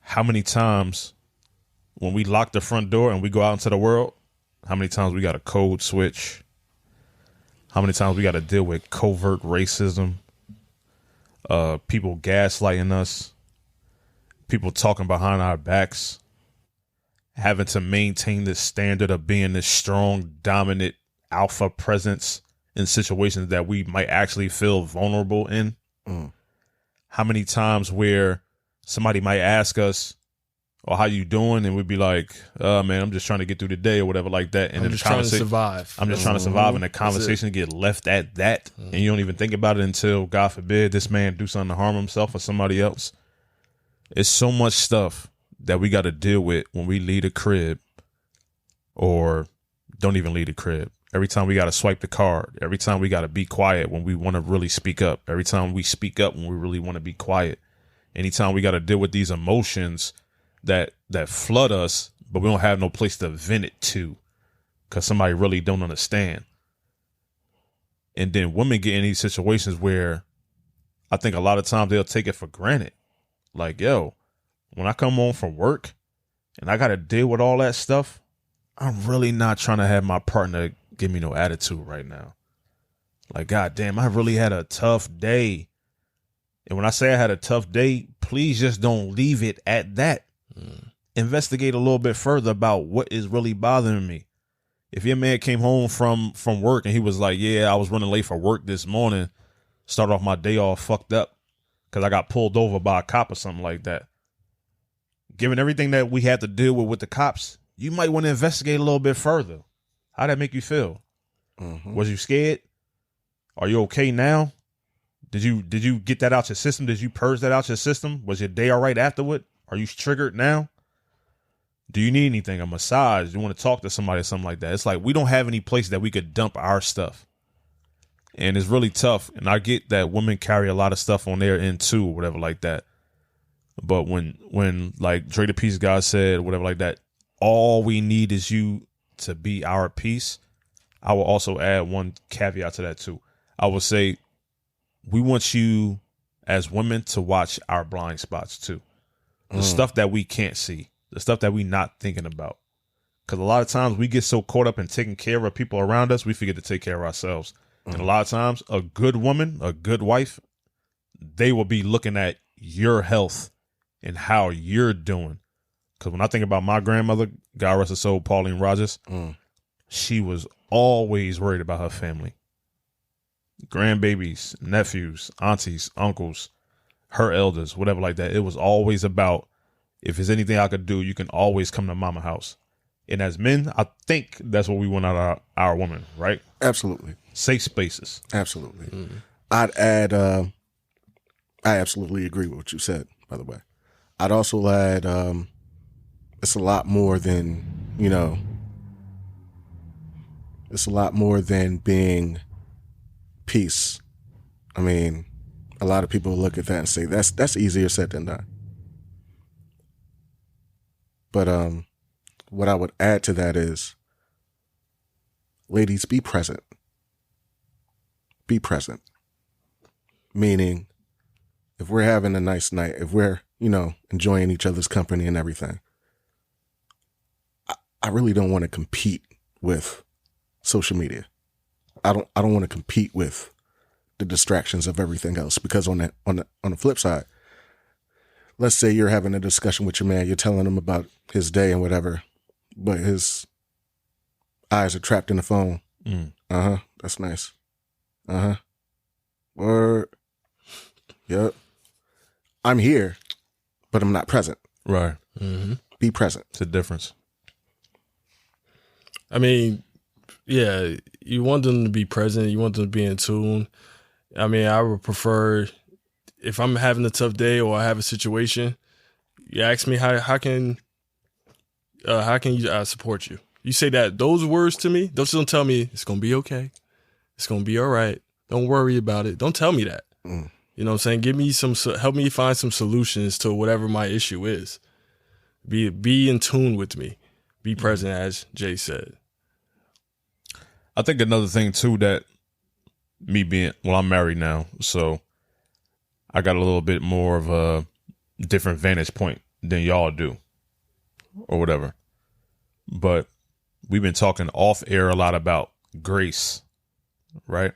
Speaker 1: how many times when we lock the front door and we go out into the world, how many times we got a code switch, how many times we got to deal with covert racism, people gaslighting us, people talking behind our backs, having to maintain this standard of being this strong, dominant alpha presence in situations that we might actually feel vulnerable in. How many times where somebody might ask us, "Oh, how you doing?" and we'd be like, "Man, I'm just trying to get through the day," or whatever like that. And
Speaker 3: I'm just trying to survive.
Speaker 1: I'm just trying to survive, and the conversation get left at that, and you don't even think about it until, God forbid, this man do something to harm himself or somebody else. It's so much stuff that we got to deal with when we leave the crib, or don't even leave the crib. Every time we got to swipe the card. Every time we got to be quiet when we want to really speak up. Every time we speak up when we really want to be quiet. Anytime we got to deal with these emotions that flood us, but we don't have no place to vent it to because somebody really don't understand. And then women get in these situations where I think a lot of times they'll take it for granted. Like, yo, when I come home from work and I got to deal with all that stuff, I'm really not trying to have my partner give me no attitude right now. Like, God damn, I really had a tough day. And when I say I had a tough day, please just don't leave it at that. Investigate a little bit further about what is really bothering me. If your man came home from work and he was like, yeah, I was running late for work this morning, started off my day all fucked up because I got pulled over by a cop or something like that. Given everything that we had to deal with the cops, you might want to investigate a little bit further. How'd that make you feel? Was you scared? Are you okay now? Did you get that out your system? Did you purge that out your system? Was your day all right afterward? Are you triggered now? Do you need anything? A massage? Do you want to talk to somebody or something like that? It's like we don't have any place that we could dump our stuff. And it's really tough. And I get that women carry a lot of stuff on their end too, or whatever like that. But when like Dre the Peace God said, whatever like that, all we need is you to be our peace. I will also add one caveat to that too. I will say we want you as women to watch our blind spots too. The stuff that we can't see, the stuff that we not thinking about. Because a lot of times we get so caught up in taking care of people around us, we forget to take care of ourselves. And a lot of times a good woman, a good wife, they will be looking at your health and how you're doing. Because when I think about my grandmother, God rest her soul, Pauline Rogers, she was always worried about her family. Grandbabies, nephews, aunties, uncles, her elders, whatever like that. It was always about, if there's anything I could do, you can always come to mama house. And as men, I think that's what we want out of our women, right?
Speaker 2: Absolutely.
Speaker 1: Safe spaces.
Speaker 2: Absolutely. I'd add, I absolutely agree with what you said, by the way. I'd also add, it's a lot more than, it's a lot more than being peace. I mean, a lot of people look at that and say that's easier said than done. But what I would add to that is, ladies, be present. Be present. Meaning, if we're having a nice night, if we're, enjoying each other's company and everything, I really don't want to compete with social media. I don't want to compete with the distractions of everything else, because on the flip side, let's say you're having a discussion with your man, you're telling him about his day and whatever, but his eyes are trapped in the phone. That's nice. Word. Yep. I'm here, but I'm not present.
Speaker 1: Right.
Speaker 2: Be present.
Speaker 1: It's a difference.
Speaker 3: I mean, yeah, you want them to be present. You want them to be in tune. I mean, I would prefer, if I'm having a tough day or I have a situation, you ask me how can you support you. You say those words to me. Don't tell me it's gonna be okay. It's gonna be all right. Don't worry about it. Don't tell me that. You know what I'm saying? Help me find some solutions to whatever my issue is. Be in tune with me. Be present, as Jay said.
Speaker 1: I think another thing too, that I'm married now, so I got a little bit more of a different vantage point than y'all do or whatever. But we've been talking off air a lot about grace, right?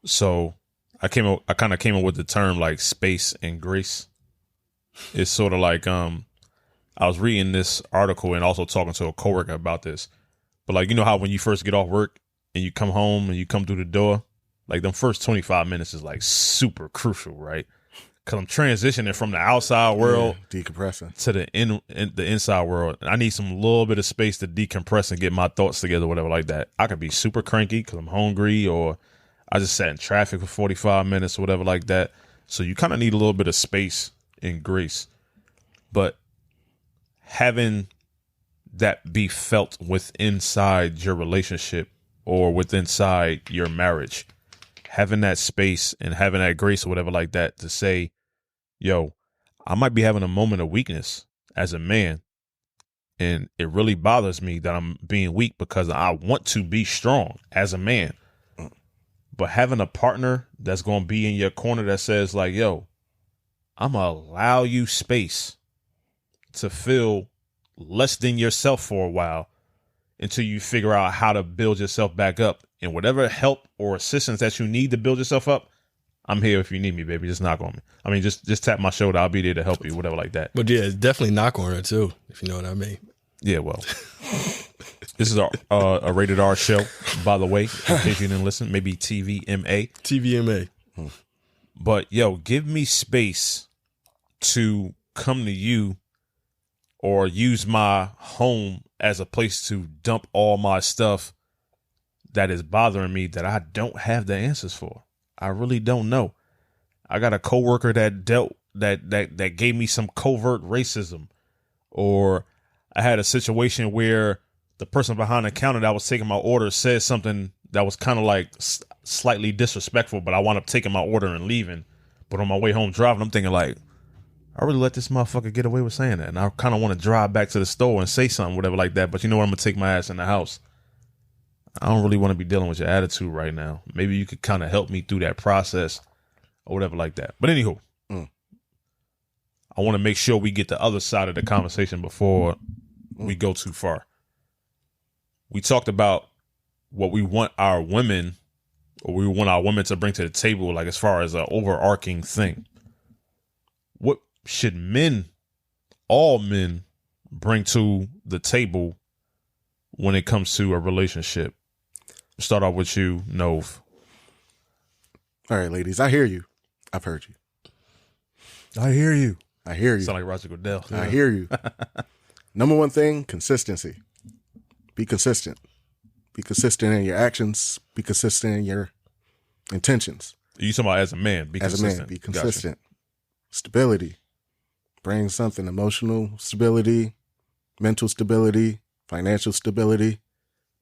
Speaker 1: So I kind of came up with the term like space and grace. It's sort of like, I was reading this article and also talking to a coworker about this. But like, you know how when you first get off work and you come home and you come through the door, like them first 25 minutes is like super crucial, right? Because I'm transitioning from the outside world,
Speaker 2: decompressing, to
Speaker 1: the inside world. And I need some little bit of space to decompress and get my thoughts together, whatever like that. I could be super cranky because I'm hungry, or I just sat in traffic for 45 minutes or whatever like that. So you kind of need a little bit of space and grace. But having that be felt inside your relationship or inside your marriage, having that space and having that grace or whatever like that to say, yo, I might be having a moment of weakness as a man, and it really bothers me that I'm being weak because I want to be strong as a man. But having a partner that's going to be in your corner that says like, yo, I'm going to allow you space to feel less than yourself for a while until you figure out how to build yourself back up. And whatever help or assistance that you need to build yourself up, I'm here if you need me, baby. Just knock on me. I mean, just tap my shoulder. I'll be there to help you, whatever like that.
Speaker 3: But yeah, definitely knock on her too, if you know what I mean.
Speaker 1: Yeah, well, this is a rated R show, by the way, in case you didn't listen. Maybe TVMA.
Speaker 3: TVMA.
Speaker 1: But yo, give me space to come to you or use my home as a place to dump all my stuff that is bothering me that I don't have the answers for. I really don't know. I got a coworker that gave me some covert racism, or I had a situation where the person behind the counter that was taking my order said something that was kind of like slightly disrespectful, but I wound up taking my order and leaving. But on my way home driving, I'm thinking like, I really let this motherfucker get away with saying that. And I kind of want to drive back to the store and say something, whatever like that. But you know what? I'm going to take my ass in the house. I don't really want to be dealing with your attitude right now. Maybe you could kind of help me through that process or whatever like that. But anywho, I want to make sure we get the other side of the conversation before we go too far. We talked about what we want our women, or we want our women to bring to the table, like as far as an overarching thing. What should all men bring to the table when it comes to a relationship? Start off with you, Nove.
Speaker 2: All right, ladies, I hear you. I've heard you.
Speaker 1: I hear you.
Speaker 2: I hear you.
Speaker 1: Sound like Roger Goodell.
Speaker 2: I hear you. Number one thing, consistency. Be consistent. Be consistent in your actions. Be consistent in your intentions.
Speaker 1: You talking about as a man? Be consistent.
Speaker 2: As a man, be consistent. Gotcha. Stability. Bring something. Emotional stability, mental stability, financial stability.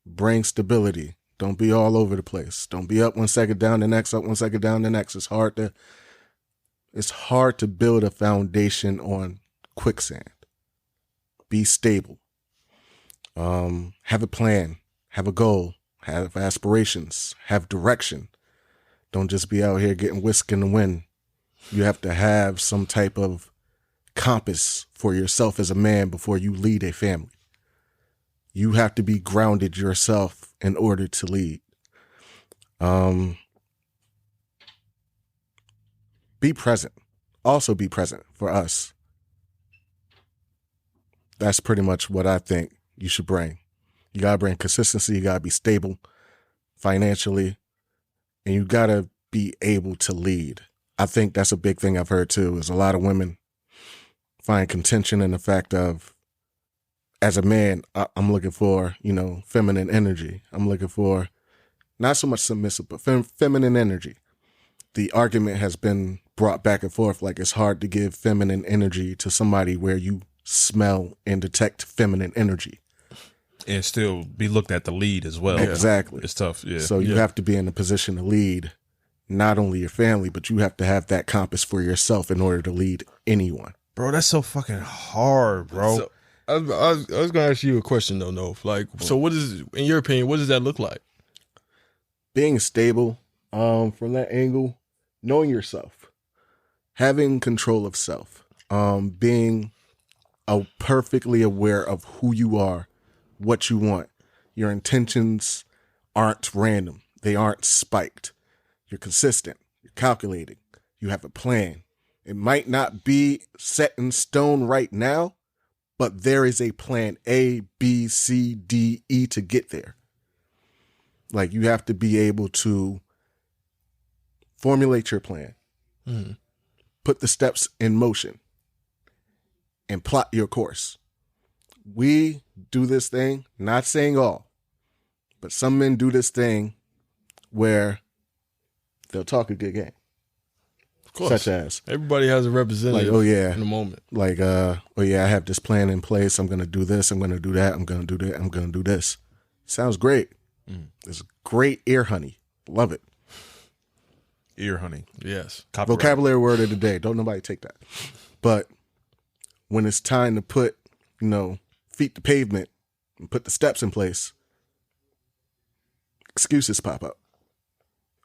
Speaker 2: Bring stability. Don't be all over the place. Don't be up 1 second, down the next, up 1 second, down the next. It's hard to build a foundation on quicksand. be stable. Have a plan, have a goal, have aspirations, have direction. Don't just be out here getting whisked in the wind. You have to have some type of compass for yourself as a man before you lead a family. You have to be grounded yourself in order to lead. Be present. Also be present for us. That's pretty much what I think you should bring. You got to bring consistency. You got to be stable financially, and you got to be able to lead. I think that's a big thing I've heard too, is a lot of women find contention in the fact of, as a man, I'm looking for, feminine energy. I'm looking for not so much submissive, but feminine energy. The argument has been brought back and forth like it's hard to give feminine energy to somebody where you smell and detect feminine energy.
Speaker 1: And still be looked at the lead as well.
Speaker 2: Exactly.
Speaker 1: It's tough, yeah.
Speaker 2: So you have to be in a position to lead not only your family, but you have to have that compass for yourself in order to lead anyone.
Speaker 1: Bro, that's so fucking hard, bro.
Speaker 3: So, I was going to ask you a question, though, Noph. Like, so what is, in your opinion, what does that look like?
Speaker 2: Being stable, from that angle, knowing yourself, having control of self, being perfectly aware of who you are, what you want. Your intentions aren't random. They aren't spiked. You're consistent. You're calculating. You have a plan. It might not be set in stone right now, but there is a plan A, B, C, D, E to get there. Like, you have to be able to formulate your plan, put the steps in motion, and plot your course. We do this thing, not saying all, but some men do this thing where they'll talk a good game.
Speaker 3: Of course.
Speaker 2: Such as,
Speaker 3: everybody has a representative in the moment.
Speaker 2: Like, I have this plan in place. I'm going to do this. I'm going to do that. I'm going to do that. I'm going to do this. Sounds great. It's great ear honey. Love it.
Speaker 1: Ear honey.
Speaker 3: Yes.
Speaker 1: Copyright.
Speaker 2: Vocabulary word of the day. Don't nobody take that. But when it's time to put, feet to pavement and put the steps in place, excuses pop up.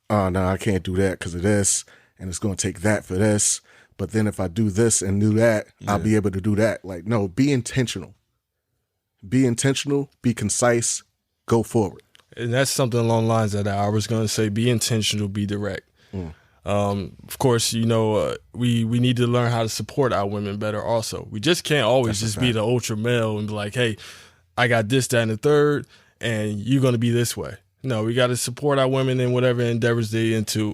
Speaker 2: Oh, no, I can't do that because of this, and it's going to take that for this. But then if I do this and do that, I'll be able to do that. Like, no, be intentional. Be intentional, be concise, go forward.
Speaker 3: And that's something along the lines that I was going to say, be intentional, be direct. Of course, we need to learn how to support our women better also. We just can't always be the ultra male and be like, hey, I got this, that, and the third, and you're going to be this way. No, we got to support our women in whatever endeavors they into,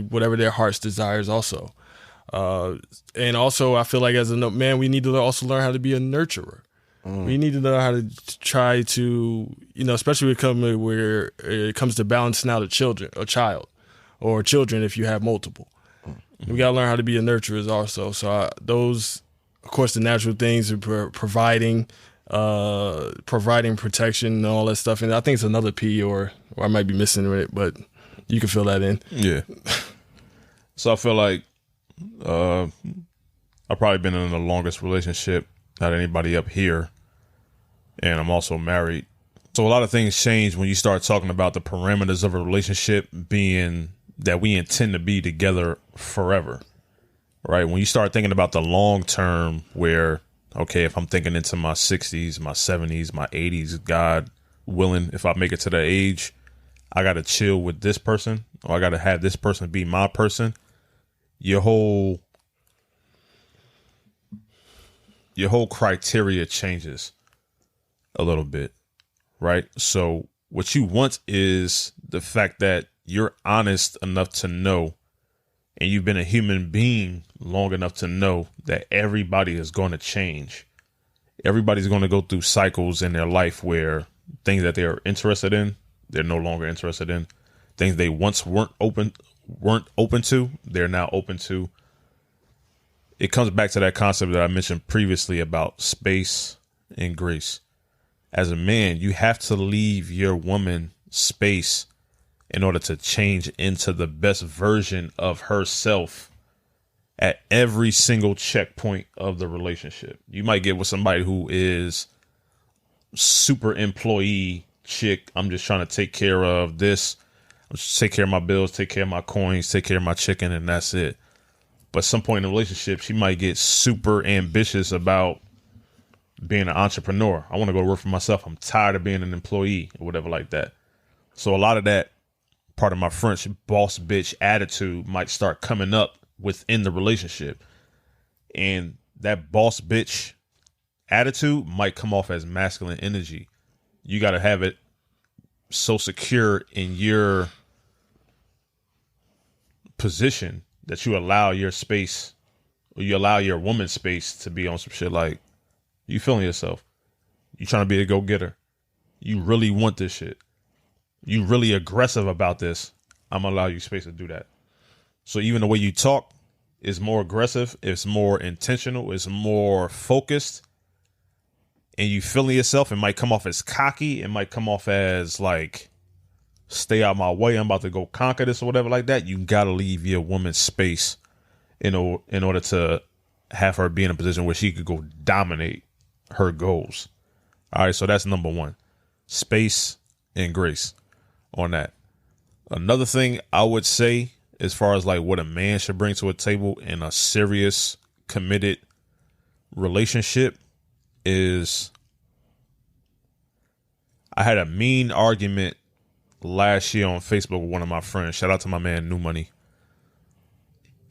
Speaker 3: whatever their heart's desires also. And also, I feel like as a man, we need to also learn how to be a nurturer. We need to know how to try to, especially where it comes to balancing out a child, or children if you have multiple. We got to learn how to be a nurturer also. So those, of course, the natural things are providing protection and all that stuff. And I think it's another P, or I might be missing it, but you can fill that in.
Speaker 1: Yeah. So I feel like I've probably been in the longest relationship out of anybody up here, and I'm also married. So a lot of things change when you start talking about the parameters of a relationship being that we intend to be together forever, right? When you start thinking about the long term where, okay, if I'm thinking into my 60s, my 70s, my 80s, God willing, if I make it to that age, I got to chill with this person, or I got to have this person be my person. Your whole criteria changes a little bit, right? So what you want is the fact that you're honest enough to know, and you've been a human being long enough to know that everybody is going to change. Everybody's going to go through cycles in their life where things that they're interested in, they're no longer interested in. Things they once weren't open to, they're now open to. It comes back to that concept that I mentioned previously about space and grace. As a man, you have to leave your woman space in order to change into the best version of herself at every single checkpoint of the relationship. You might get with somebody who is super employee chick. I'm just trying to take care of this. I'm just take care of my bills, take care of my coins, take care of my chicken, and that's it. But at some point in the relationship, she might get super ambitious about being an entrepreneur. I want to go to work for myself. I'm tired of being an employee or whatever like that. So a lot of that, part of my French, boss bitch attitude might start coming up within the relationship. And that boss bitch attitude might come off as masculine energy. You got to have it so secure in your position that you allow your space, or you allow your woman's space to be on some shit like, you feeling yourself. You trying to be a go-getter. You really want this shit. You really aggressive about this. I'm going to allow you space to do that. So even the way you talk is more aggressive. It's more intentional. It's more focused. And you feeling yourself. It might come off as cocky. It might come off as like, stay out my way. I'm about to go conquer this or whatever like that. You got to leave your woman space in order to have her be in a position where she could go dominate her goals. All right. So that's number one. Space and grace on that. Another thing I would say, as far as like what a man should bring to a table in a serious, committed relationship, is I had a mean argument last year on Facebook with one of my friends. Shout out to my man New Money.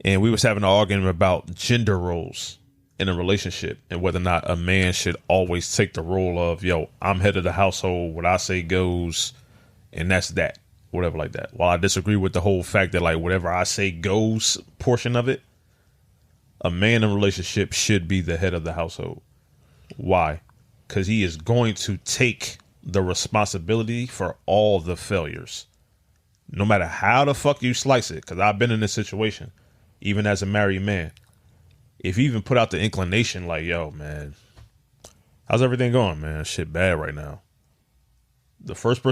Speaker 1: And we was having an argument about gender roles in a relationship and whether or not a man should always take the role of, yo, I'm head of the household, what I say goes, and that's that, whatever like that. While I disagree with the whole fact that like whatever I say goes portion of it, a man in a relationship should be the head of the household. Why? Because he is going to take the responsibility for all the failures, no matter how the fuck you slice it. Because I've been in this situation, even as a married man. If you even put out the inclination like, yo, man, how's everything going, man? Shit bad right now. The first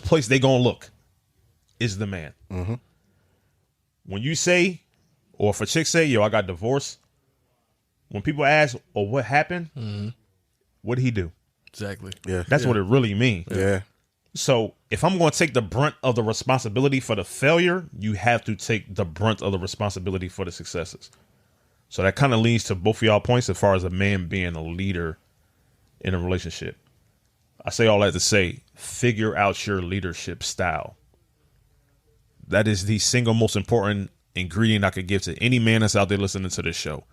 Speaker 1: place they gonna look is the man. Mm-hmm. When you say, or if a chick say, yo, I got divorced, when people ask, oh, what happened? Mm-hmm. What did he do?
Speaker 3: Exactly.
Speaker 2: Yeah.
Speaker 1: That's what it really means.
Speaker 2: Yeah.
Speaker 1: So if I'm going to take the brunt of the responsibility for the failure, you have to take the brunt of the responsibility for the successes. So that kind of leads to both of y'all points as far as a man being a leader in a relationship. I say all that to say, figure out your leadership style. That is the single most important ingredient I could give to any man that's out there listening to this show.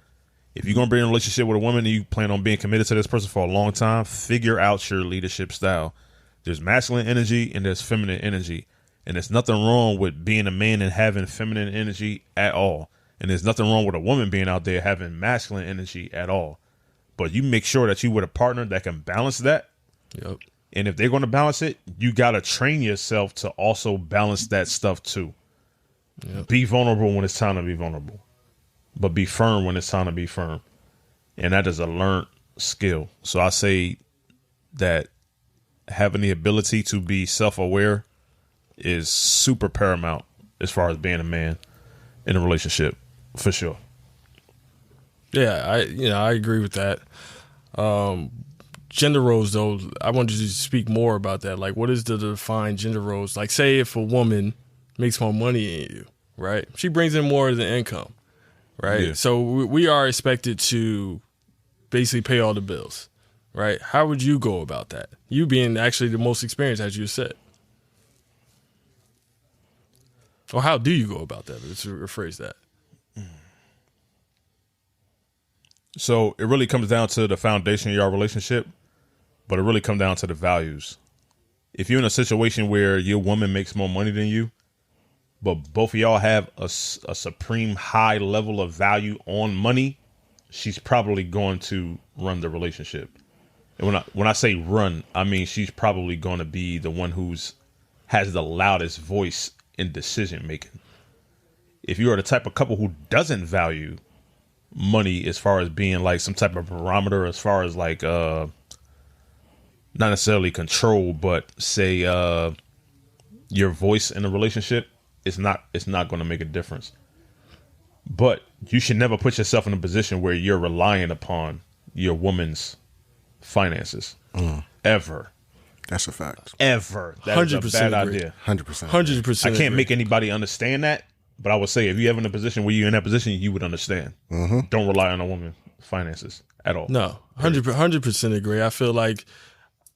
Speaker 1: If you're going to be in a relationship with a woman and you plan on being committed to this person for a long time, figure out your leadership style. There's masculine energy and there's feminine energy. And there's nothing wrong with being a man and having feminine energy at all. And there's nothing wrong with a woman being out there having masculine energy at all. But you make sure that you with a partner that can balance that.
Speaker 3: Yep.
Speaker 1: And if they're going to balance it, you got to train yourself to also balance that stuff too. Yep. Be vulnerable when it's time to be vulnerable, but be firm when it's time to be firm. And that is a learned skill. So I say that having the ability to be self-aware is super paramount as far as being a man in a relationship, for sure.
Speaker 3: Yeah, I agree with that. Gender roles, though, I wanted you to speak more about that. Like, what is the defined gender roles? Like, say if a woman makes more money than you, right? She brings in more of the income, right?
Speaker 1: Yeah.
Speaker 3: So we are expected to basically pay all the bills, right? How would you go about that? You being actually the most experienced, as you said. Or how do you go about that? Let's rephrase that.
Speaker 1: So it really comes down to the foundation of your relationship, but it really comes down to the values. If you're in a situation where your woman makes more money than you, but both of y'all have a supreme high level of value on money, she's probably going to run the relationship. And when I say run, I mean she's probably going to be the one has the loudest voice in decision making. If you are the type of couple who doesn't value money as far as being like some type of barometer, as far as like not necessarily control, but say your voice in a relationship, it's not going to make a difference. But you should never put yourself in a position where you're relying upon your woman's finances. Ever.
Speaker 2: That's a fact.
Speaker 1: Ever. That is a
Speaker 3: 100%
Speaker 1: bad
Speaker 3: agree.
Speaker 1: idea.
Speaker 2: 100%.
Speaker 3: 100%.
Speaker 1: I can't make anybody understand that, but I would say if you're ever in a position where you're in that position, you would understand. Don't rely on a woman's finances at all.
Speaker 3: No, 100% agree. I feel like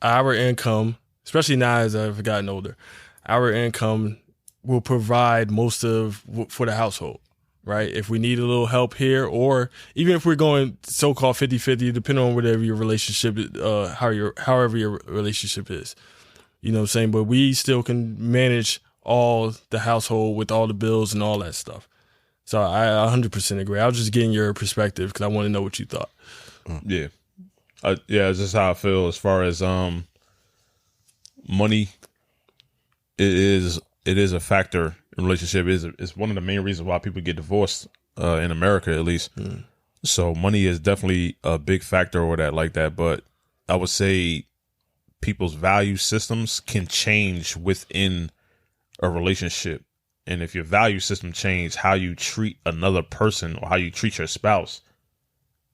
Speaker 3: our income, especially now as I've gotten older, our income will provide most of for the household, right? If we need a little help here, or even if we're going so-called 50-50, depending on whatever your relationship, however your relationship is, you know what I'm saying? But we still can manage all the household with all the bills and all that stuff. So I 100% agree. I was just getting your perspective because I want to know what you thought.
Speaker 1: Yeah. Yeah, it's just how I feel as far as money. It is a factor in relationship. It's one of the main reasons why people get divorced in America, at least. So money is definitely a big factor or that like that. But I would say people's value systems can change within a relationship. And if your value system change, how you treat another person or how you treat your spouse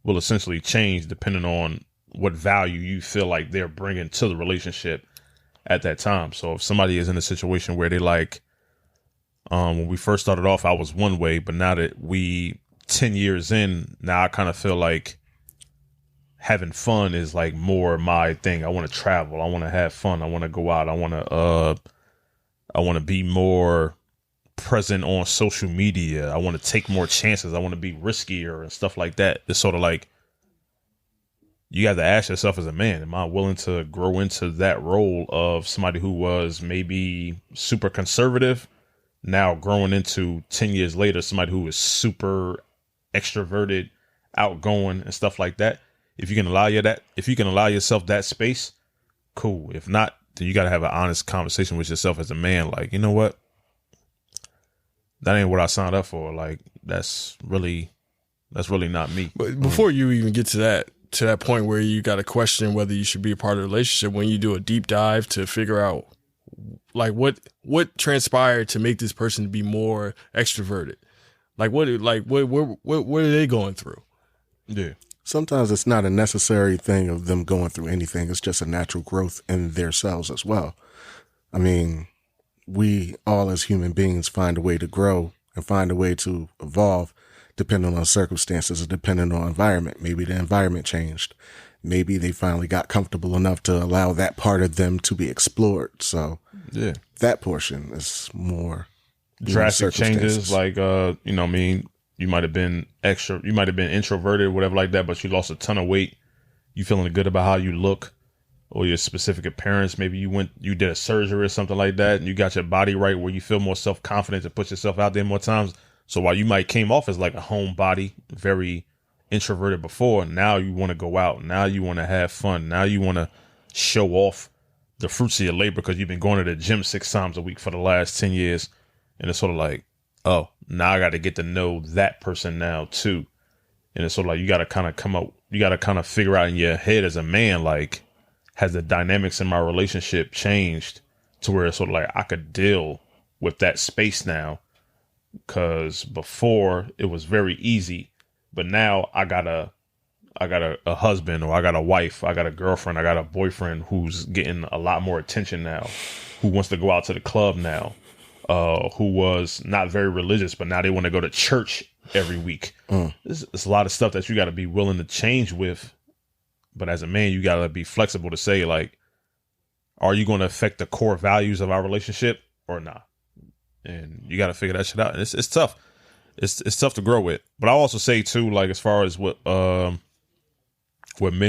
Speaker 1: will essentially change depending on what value you feel like they're bringing to the relationship at that time. So if somebody is in a situation where they like, when we first started off, I was one way, but now that we 10 years in, now I kind of feel like having fun is like more my thing. I want to travel. I want to have fun. I want to go out. I want to be more present on social media. I want to take more chances. I want to be riskier and stuff like that. It's sort of like you have to ask yourself as a man, am I willing to grow into that role of somebody who was maybe super conservative, now growing into 10 years later, somebody who is super extroverted, outgoing and stuff like that? If you can allow yourself that space, cool. If not, then you got to have an honest conversation with yourself as a man. Like, you know what? That ain't what I signed up for. Like, that's really not me.
Speaker 3: But before you even get to that point where you got to question whether you should be a part of the relationship, when you do a deep dive to figure out like what transpired to make this person be more extroverted, like what are they going through?
Speaker 1: Yeah.
Speaker 2: Sometimes it's not a necessary thing of them going through anything. It's just a natural growth in themselves as well. I mean, we all as human beings find a way to grow and find a way to evolve depending on circumstances and depending on environment. Maybe the environment changed. Maybe they finally got comfortable enough to allow that part of them to be explored. So
Speaker 1: yeah,
Speaker 2: that portion is more
Speaker 1: drastic changes. Like, you might have been introverted, whatever like that, but you lost a ton of weight. You feeling good about how you look or your specific appearance. Maybe you did a surgery or something like that and you got your body right where you feel more self-confident to put yourself out there more times. So while you might came off as like a homebody, very introverted before, now you want to go out. Now you want to have fun. Now you want to show off the fruits of your labor because you've been going to the gym 6 times a week for the last 10 years. And it's sort of like, oh, now I got to get to know that person now too. And it's sort of like, you got to kind of figure out in your head as a man, like, has the dynamics in my relationship changed to where it's sort of like I could deal with that space now? Because before it was very easy, but now I got a husband, or I got a wife, I got a girlfriend, I got a boyfriend who's getting a lot more attention now, who wants to go out to the club now, who was not very religious, but now they want to go to church every week. It's a lot of stuff that you got to be willing to change with. But as a man, you got to be flexible to say, like, are you going to affect the core values of our relationship or not? And you got to figure that shit out. And it's tough. It's tough to grow with. But I also say too, like, as far as what men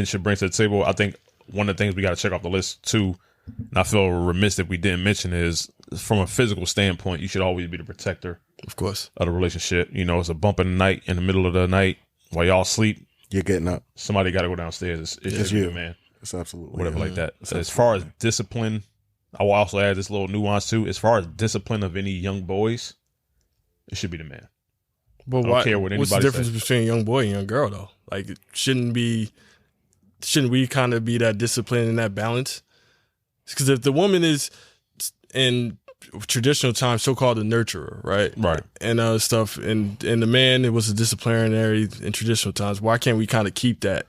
Speaker 1: should bring to the table, I think one of the things we got to check off the list too, and I feel remiss if we didn't mention, is from a physical standpoint, you should always be the protector,
Speaker 3: of course,
Speaker 1: of the relationship. You know, it's a bump in the night, in the middle of the night while y'all sleep.
Speaker 2: You're getting up.
Speaker 1: Somebody got to go downstairs. It's you, man.
Speaker 2: It's absolutely
Speaker 1: whatever like that. As far as discipline, I will also add this little nuance too. As far as discipline of any young boys, it should be the man.
Speaker 3: But
Speaker 1: I don't care what anybody
Speaker 3: what's the difference
Speaker 1: says.
Speaker 3: between a young boy and a young girl though? Like, shouldn't we kind of be that discipline and that balance? Because if the woman is, and traditional times, so-called the nurturer, right?
Speaker 1: Right.
Speaker 3: And stuff. And the man, it was a disciplinary in traditional times. Why can't we kind of keep that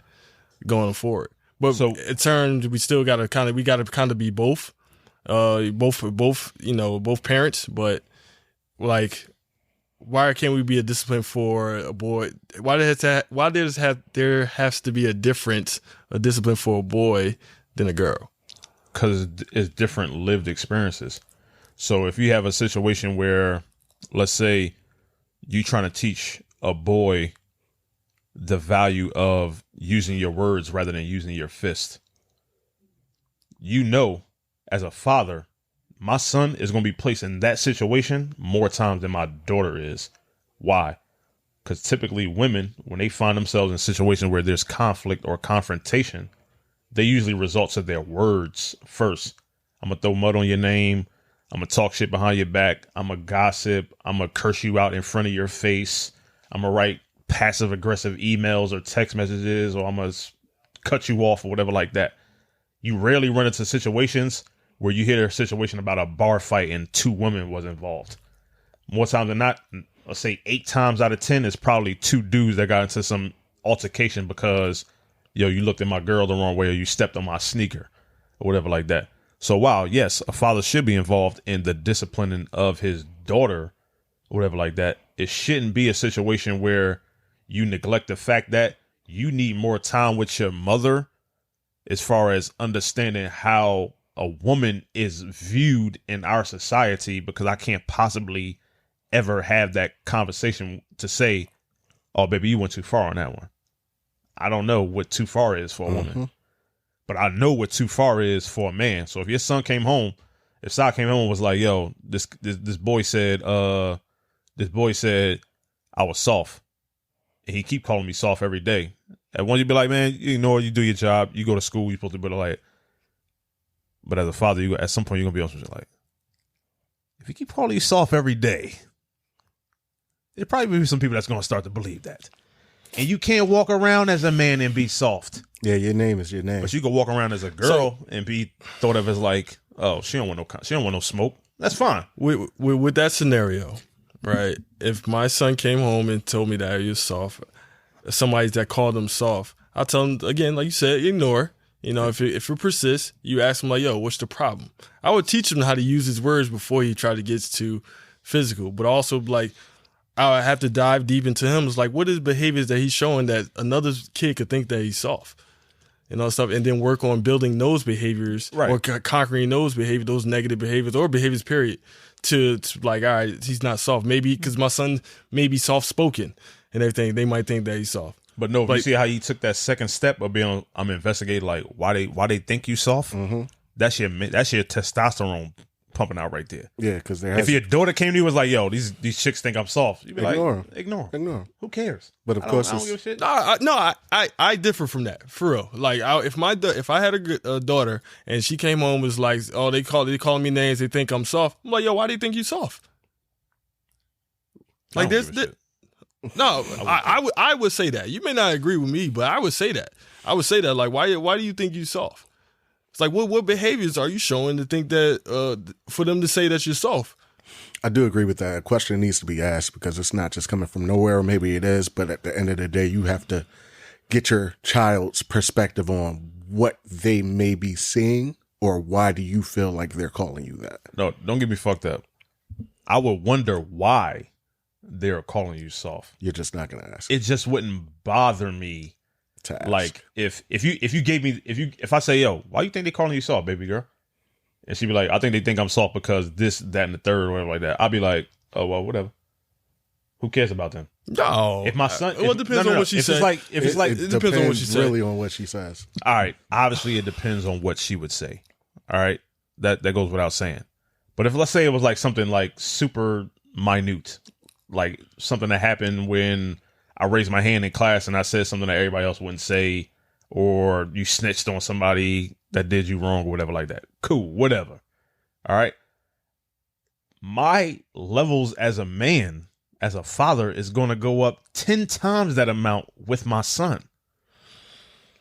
Speaker 3: going forward? But
Speaker 1: So-
Speaker 3: in turn, we still got to kind of be both parents. But like, why can't we be a discipline for a boy? Why there has to be a discipline for a boy than a girl?
Speaker 1: Because it's different lived experiences. So if you have a situation where, let's say, you trying to teach a boy the value of using your words rather than using your fist, you know, as a father, my son is going to be placed in that situation more times than my daughter is. Why? Because typically women, when they find themselves in situations where there's conflict or confrontation, they usually result to their words first. I'm going to throw mud on your name. I'm going to talk shit behind your back. I'm going to gossip. I'm going to curse you out in front of your face. I'm going to write passive aggressive emails or text messages, or I'm going to cut you off or whatever like that. You rarely run into situations where you hear a situation about a bar fight and 2 women was involved. More times than not, let's say 8 times out of 10, it's probably 2 dudes that got into some altercation because, yo, you looked at my girl the wrong way, or you stepped on my sneaker or whatever like that. So while, yes, a father should be involved in the disciplining of his daughter or whatever like that, it shouldn't be a situation where you neglect the fact that you need more time with your mother as far as understanding how a woman is viewed in our society, because I can't possibly ever have that conversation to say, oh, baby, you went too far on that one. I don't know what too far is for a woman, but I know what too far is for a man. So if your son came home, if Sai came home and was like, yo, this boy said I was soft, and he keep calling me soft every day. At one, you'd be like, man, you ignore, you do your job, you go to school, you're supposed to be like, but as a father, at some point, you're going to be like, if you keep calling you soft every day, there probably be some people that's going to start to believe that. And you can't walk around as a man and be soft.
Speaker 2: Yeah, your name is your name.
Speaker 1: But you can walk around as a girl and be thought of as like, oh, she don't want no smoke. That's fine.
Speaker 3: With that scenario, right? If my son came home and told me that he was soft, somebody that called him soft, I'll tell him, again, like you said, ignore. You know, if it persists, you ask him like, yo, what's the problem? I would teach him how to use his words before he tried to get to physical, but also like, I would have to dive deep into him. It's like, what is behaviors that he's showing that another kid could think that he's soft? And all stuff, and then work on building those behaviors,
Speaker 1: right,
Speaker 3: or conquering those behaviors, those negative behaviors or behaviors, period, to like, all right, he's not soft. Maybe because my son may be soft-spoken and everything, they might think that he's soft.
Speaker 1: But no, you see how you took that second step of being, I'm investigating like why they think you soft. Mm-hmm. That's your testosterone pumping out right there.
Speaker 2: Yeah, because
Speaker 1: if your daughter came to you and was like, yo, these chicks think I'm soft, you'd be
Speaker 2: ignore
Speaker 1: like, ignore them. Who cares?
Speaker 2: But of course,
Speaker 1: I don't give a shit.
Speaker 3: I differ from that, for real. Like, if I had a daughter and she came home and was like, oh, they calling me names, they think I'm soft. I'm like, yo, why do you think you soft? Like this. No, I would say that. You may not agree with me, but I would say that. Like, why do you think you soft? It's like, what behaviors are you showing to think that for them to say that you're soft?
Speaker 2: I do agree with that. A question needs to be asked because it's not just coming from nowhere, or maybe it is, but at the end of the day, you have to get your child's perspective on what they may be seeing, or why do you feel like they're calling you that?
Speaker 1: No, don't get me fucked up. I would wonder why they're calling you soft.
Speaker 2: You're just not going to ask.
Speaker 1: It just wouldn't bother me
Speaker 2: to ask.
Speaker 1: Like if I say, yo, why you think they calling you soft, baby girl? And she'd be like, I think they think I'm soft because this, that, and the third, or whatever like that. I'd be like, oh well, whatever. Who cares about them?
Speaker 3: No.
Speaker 1: If my son,
Speaker 3: it depends on what she says.
Speaker 2: It depends on what she says. Really on what she says.
Speaker 1: All right. Obviously, it depends on what she would say. All right. That goes without saying. But if, let's say, it was like something like super minute, like something that happened when I raised my hand in class and I said something that everybody else wouldn't say, or you snitched on somebody that did you wrong or whatever like that. Cool, whatever. All right. My levels as a man, as a father, is going to go up 10 times that amount with my son.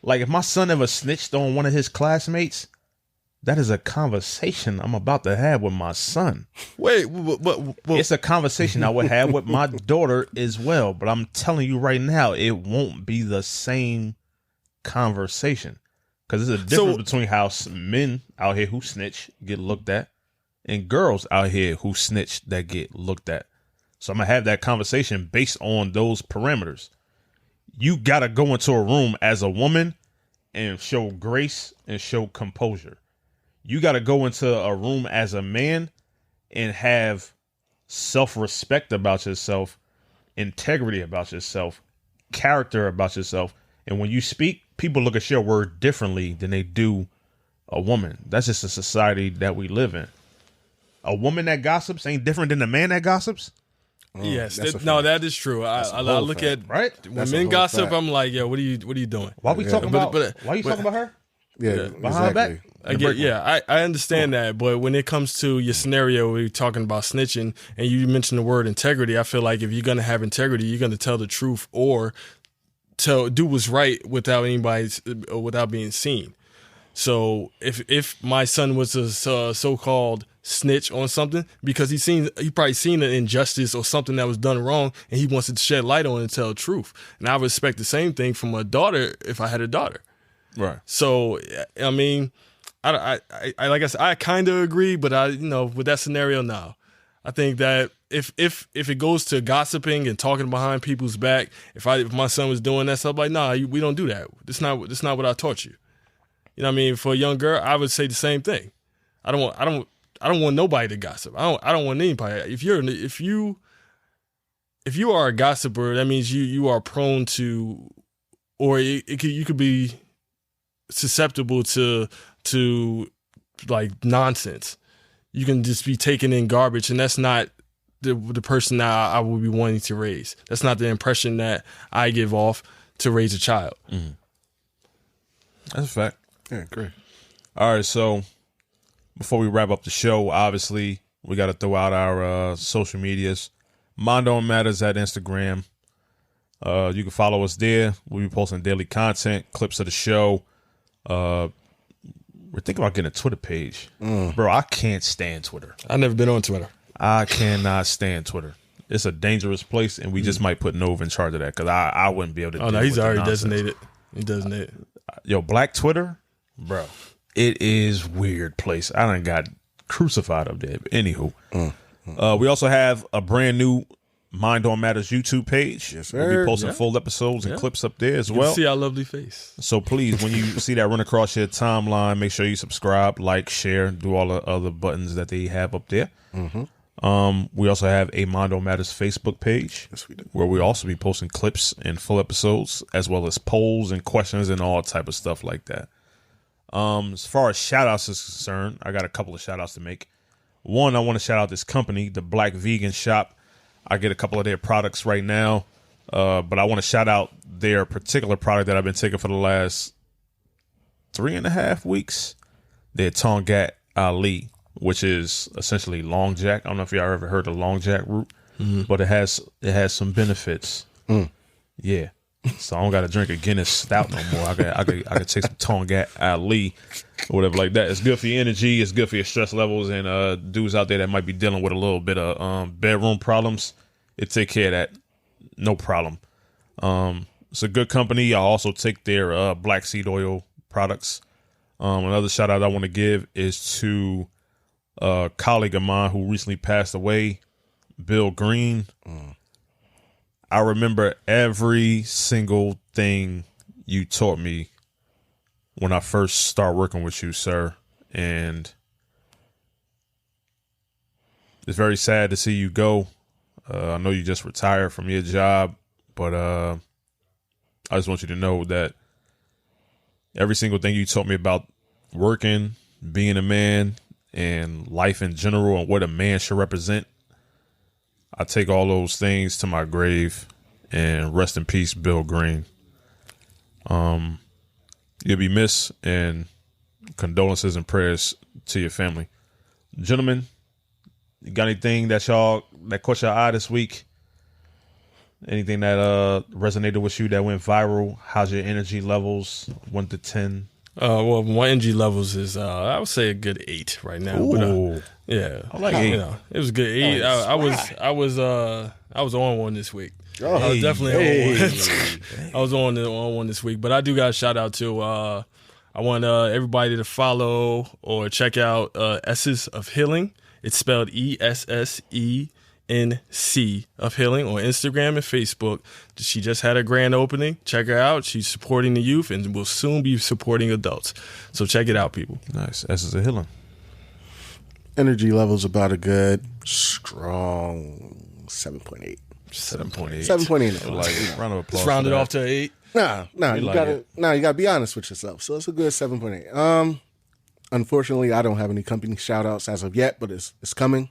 Speaker 1: Like if my son ever snitched on one of his classmates, That is a conversation I'm about to have with my son.
Speaker 3: Wait, what?
Speaker 1: It's a conversation I would have with my daughter as well. But I'm telling you right now, it won't be the same conversation. Because there's a difference between how men out here who snitch get looked at and girls out here who snitch that get looked at. So I'm going to have that conversation based on those parameters. You got to go into a room as a woman and show grace and show composure. You got to go into a room as a man and have self-respect about yourself, integrity about yourself, character about yourself. And when you speak, people look at your word differently than they do a woman. That's just a society that we live in. A woman that gossips ain't different than a man that gossips.
Speaker 3: Yes, that is true. I look at
Speaker 1: right
Speaker 3: when men gossip. I'm like, yo, what are you doing?
Speaker 1: Why we talking about? Why are you talking about her?
Speaker 2: Yeah,
Speaker 1: behind her back.
Speaker 3: I understand that, but when it comes to your scenario, we're talking about snitching, and you mentioned the word integrity. I feel like if you're gonna have integrity, you're gonna tell the truth or do what's right without being seen. So if my son was a so-called snitch on something because he probably seen an injustice or something that was done wrong, and he wants to shed light on it and tell the truth. And I would expect the same thing from a daughter if I had a daughter.
Speaker 1: Right.
Speaker 3: So, I mean, I like I said, I kind of agree, but with that scenario, no. I think that if it goes to gossiping and talking behind people's back, if my son was doing that stuff, like, nah, we don't do that. That's not what I taught you. You know what I mean? For a young girl, I would say the same thing. I don't want nobody to gossip. I don't want anybody. If you are a gossiper, that means you are prone to, or you could be susceptible to like nonsense. You can just be taking in garbage, and that's not the person that I would be wanting to raise. That's not the impression that I give off to raise a child.
Speaker 1: Mm-hmm. That's a fact.
Speaker 2: Yeah, great.
Speaker 1: All right, so before we wrap up the show, obviously we got to throw out our social medias. Mind On Matters at Instagram. You can follow us there. We'll be posting daily content, clips of the show. We're thinking about getting a Twitter page. Bro, I can't stand Twitter.
Speaker 3: I've never been on Twitter.
Speaker 1: I cannot stand Twitter. It's a dangerous place, and we just might put Nova in charge of that because I wouldn't be able to do it. Oh, no,
Speaker 3: he's already designated. He designated.
Speaker 1: Yo, Black Twitter, bro, it is weird place. I done got crucified up there. Anywho, we also have a brand new Mind On Matters YouTube page.
Speaker 2: Yes, sir.
Speaker 1: We'll be posting full episodes and clips up there as well.
Speaker 3: See our lovely face.
Speaker 1: So please, when you see that run across your timeline, make sure you subscribe, like, share, do all the other buttons that they have up there. We also have a Mind On Matters Facebook page.
Speaker 2: Yes, we do.
Speaker 1: Where we also be posting clips and full episodes, as well as polls and questions and all type of stuff like that. As far as shout outs is concerned, I got a couple of shout outs to make. One, I want to shout out this company, the Black Vegan Shop. I get a couple of their products right now, but I want to shout out their particular product that I've been taking for the last 3.5 weeks. Their Tongat Ali, which is essentially long jack. I don't know if y'all ever heard of long jack root, but it has some benefits. Yeah. So I don't got to drink a Guinness stout no more. I could take some Tongat Ali or whatever like that. It's good for your energy. It's good for your stress levels. And dudes out there that might be dealing with a little bit of bedroom problems, it take care of that. No problem. It's a good company. I also take their black seed oil products. Another shout out I want to give is to a colleague of mine who recently passed away, Bill Green. I remember every single thing you taught me when I first started working with you, sir. And it's very sad to see you go. I know you just retired from your job, but I just want you to know that every single thing you taught me about working, being a man, and life in general and what a man should represent, I take all those things to my grave. And rest in peace, Bill Green. You'll be missed, and condolences and prayers to your family. Gentlemen, you got anything that caught your eye this week? Anything that resonated with you that went viral? How's your energy levels? 1 to 10
Speaker 3: Well, my energy levels is I would say a good 8 right now.
Speaker 1: Ooh.
Speaker 3: But, yeah,
Speaker 1: I like 8.
Speaker 3: You know, it was a good 8. I was on one this week. I was definitely on one. I was on one this week, but I do got a shout out to. I want everybody to follow or check out Esses of Healing. It's spelled ESSENC of Healing on Instagram and Facebook. She just had a grand opening. Check her out. She's supporting the youth and will soon be supporting adults. So check it out, people.
Speaker 1: Nice. Essence of Healing.
Speaker 2: Energy levels about a good, strong 7.8.
Speaker 3: 7.8.
Speaker 2: 7.8.
Speaker 1: Like round of applause.
Speaker 3: Let's round
Speaker 1: for
Speaker 3: it
Speaker 1: that.
Speaker 3: off to 8.
Speaker 2: Nah, you
Speaker 1: like
Speaker 2: gotta
Speaker 1: it.
Speaker 2: you gotta be honest with yourself. So it's a good 7.8. Unfortunately, I don't have any company shout outs as of yet, but it's coming.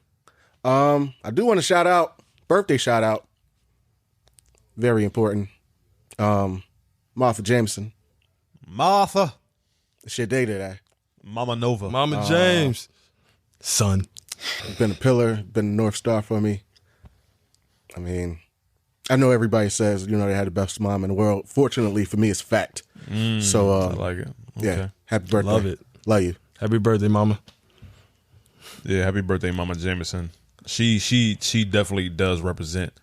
Speaker 2: I do want to shout out, birthday shout out. Very important. Martha Jameson.
Speaker 1: Martha.
Speaker 2: It's your day today.
Speaker 1: Mama Nova.
Speaker 3: Mama James. Son.
Speaker 2: Been a pillar, been a North Star for me. I mean, I know everybody says, they had the best mom in the world. Fortunately for me, it's fact. So,
Speaker 1: I like it. Okay.
Speaker 2: yeah, happy birthday.
Speaker 3: Love it.
Speaker 2: Love you.
Speaker 3: Happy birthday, Mama.
Speaker 1: Yeah, happy birthday, Mama Jameson. She definitely does represent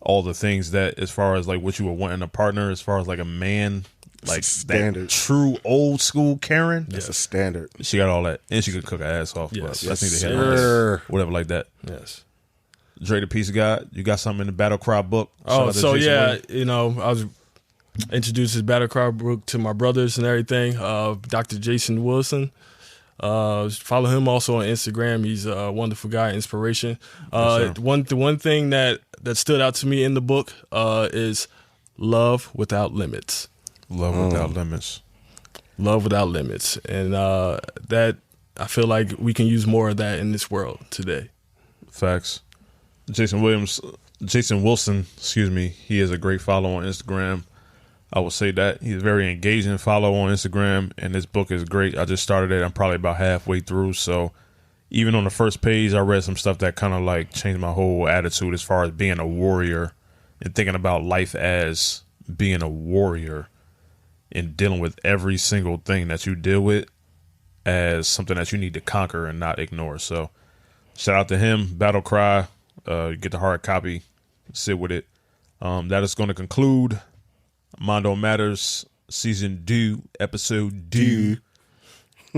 Speaker 1: all the things that, as far as like what you would want in a partner, as far as like a man, like
Speaker 2: Standard.
Speaker 1: that true old school Karen.
Speaker 2: That's a standard.
Speaker 1: She got all that, and she could cook her ass off.
Speaker 3: Yes.
Speaker 1: But that's neither here
Speaker 2: Yes,
Speaker 1: nor there.
Speaker 2: sir.
Speaker 1: Whatever like that.
Speaker 3: Yes.
Speaker 1: Dre the Peace of God, you got something in the Battle Cry book? Shout
Speaker 3: Oh,
Speaker 1: out to
Speaker 3: so
Speaker 1: Jason
Speaker 3: yeah,
Speaker 1: Williams.
Speaker 3: I was introduced this Battle Cry book to my brothers and everything. Dr. Jason Wilson. Follow him also on Instagram. He's a wonderful guy, inspiration.
Speaker 1: Yes,
Speaker 3: The one thing that stood out to me in the book is love without limits.
Speaker 1: Love Without Limits.
Speaker 3: Love without limits, and that I feel like we can use more of that in this world today.
Speaker 1: Facts. Jason Wilson, excuse me, he is a great follow on Instagram. I will say that. He's a very engaging follow on Instagram, and this book is great. I just started it. I'm probably about halfway through, so even on the first page, I read some stuff that kind of like changed my whole attitude as far as being a warrior and thinking about life as being a warrior and dealing with every single thing that you deal with as something that you need to conquer and not ignore. So shout out to him. Battle Cry. Get the hard copy, sit with it. That is going to conclude Mondo Matters Season 2, Episode 2,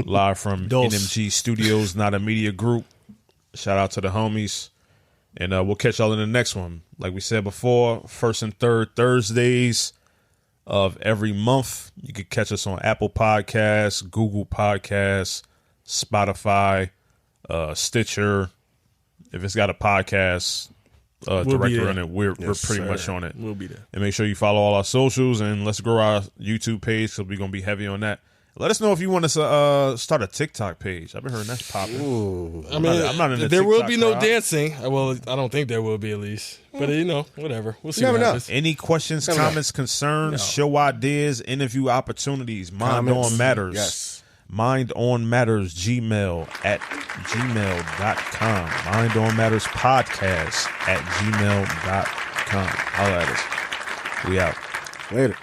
Speaker 1: live from NMG Studios, Not a Media Group. Shout out to the homies. And we'll catch y'all in the next one. Like we said before, first and third Thursdays of every month. You can catch us on Apple Podcasts, Google Podcasts, Spotify, Stitcher. If it's got a podcast directory on it, we're pretty much on it.
Speaker 3: We'll be there.
Speaker 1: And make sure you follow all our socials, and let's grow our YouTube page because we're going to be heavy on that. Let us know if you want us to start a TikTok page. I've been hearing that's popping.
Speaker 2: Ooh.
Speaker 3: I mean,
Speaker 1: I'm not in the
Speaker 3: there will
Speaker 1: TikTok
Speaker 3: be no
Speaker 1: crowd.
Speaker 3: dancing. Well, I don't think there will be, at least. But whatever. We'll see.
Speaker 2: Never
Speaker 3: what
Speaker 2: know.
Speaker 3: happens.
Speaker 1: Any questions, comments, concerns, show ideas, interview opportunities, Mind
Speaker 2: Comments.
Speaker 1: On Matters.
Speaker 2: Yes.
Speaker 1: Mind On Matters gmail@gmail.com. Mind On Matters podcast @gmail.com. Holla at us. We out.
Speaker 2: Later.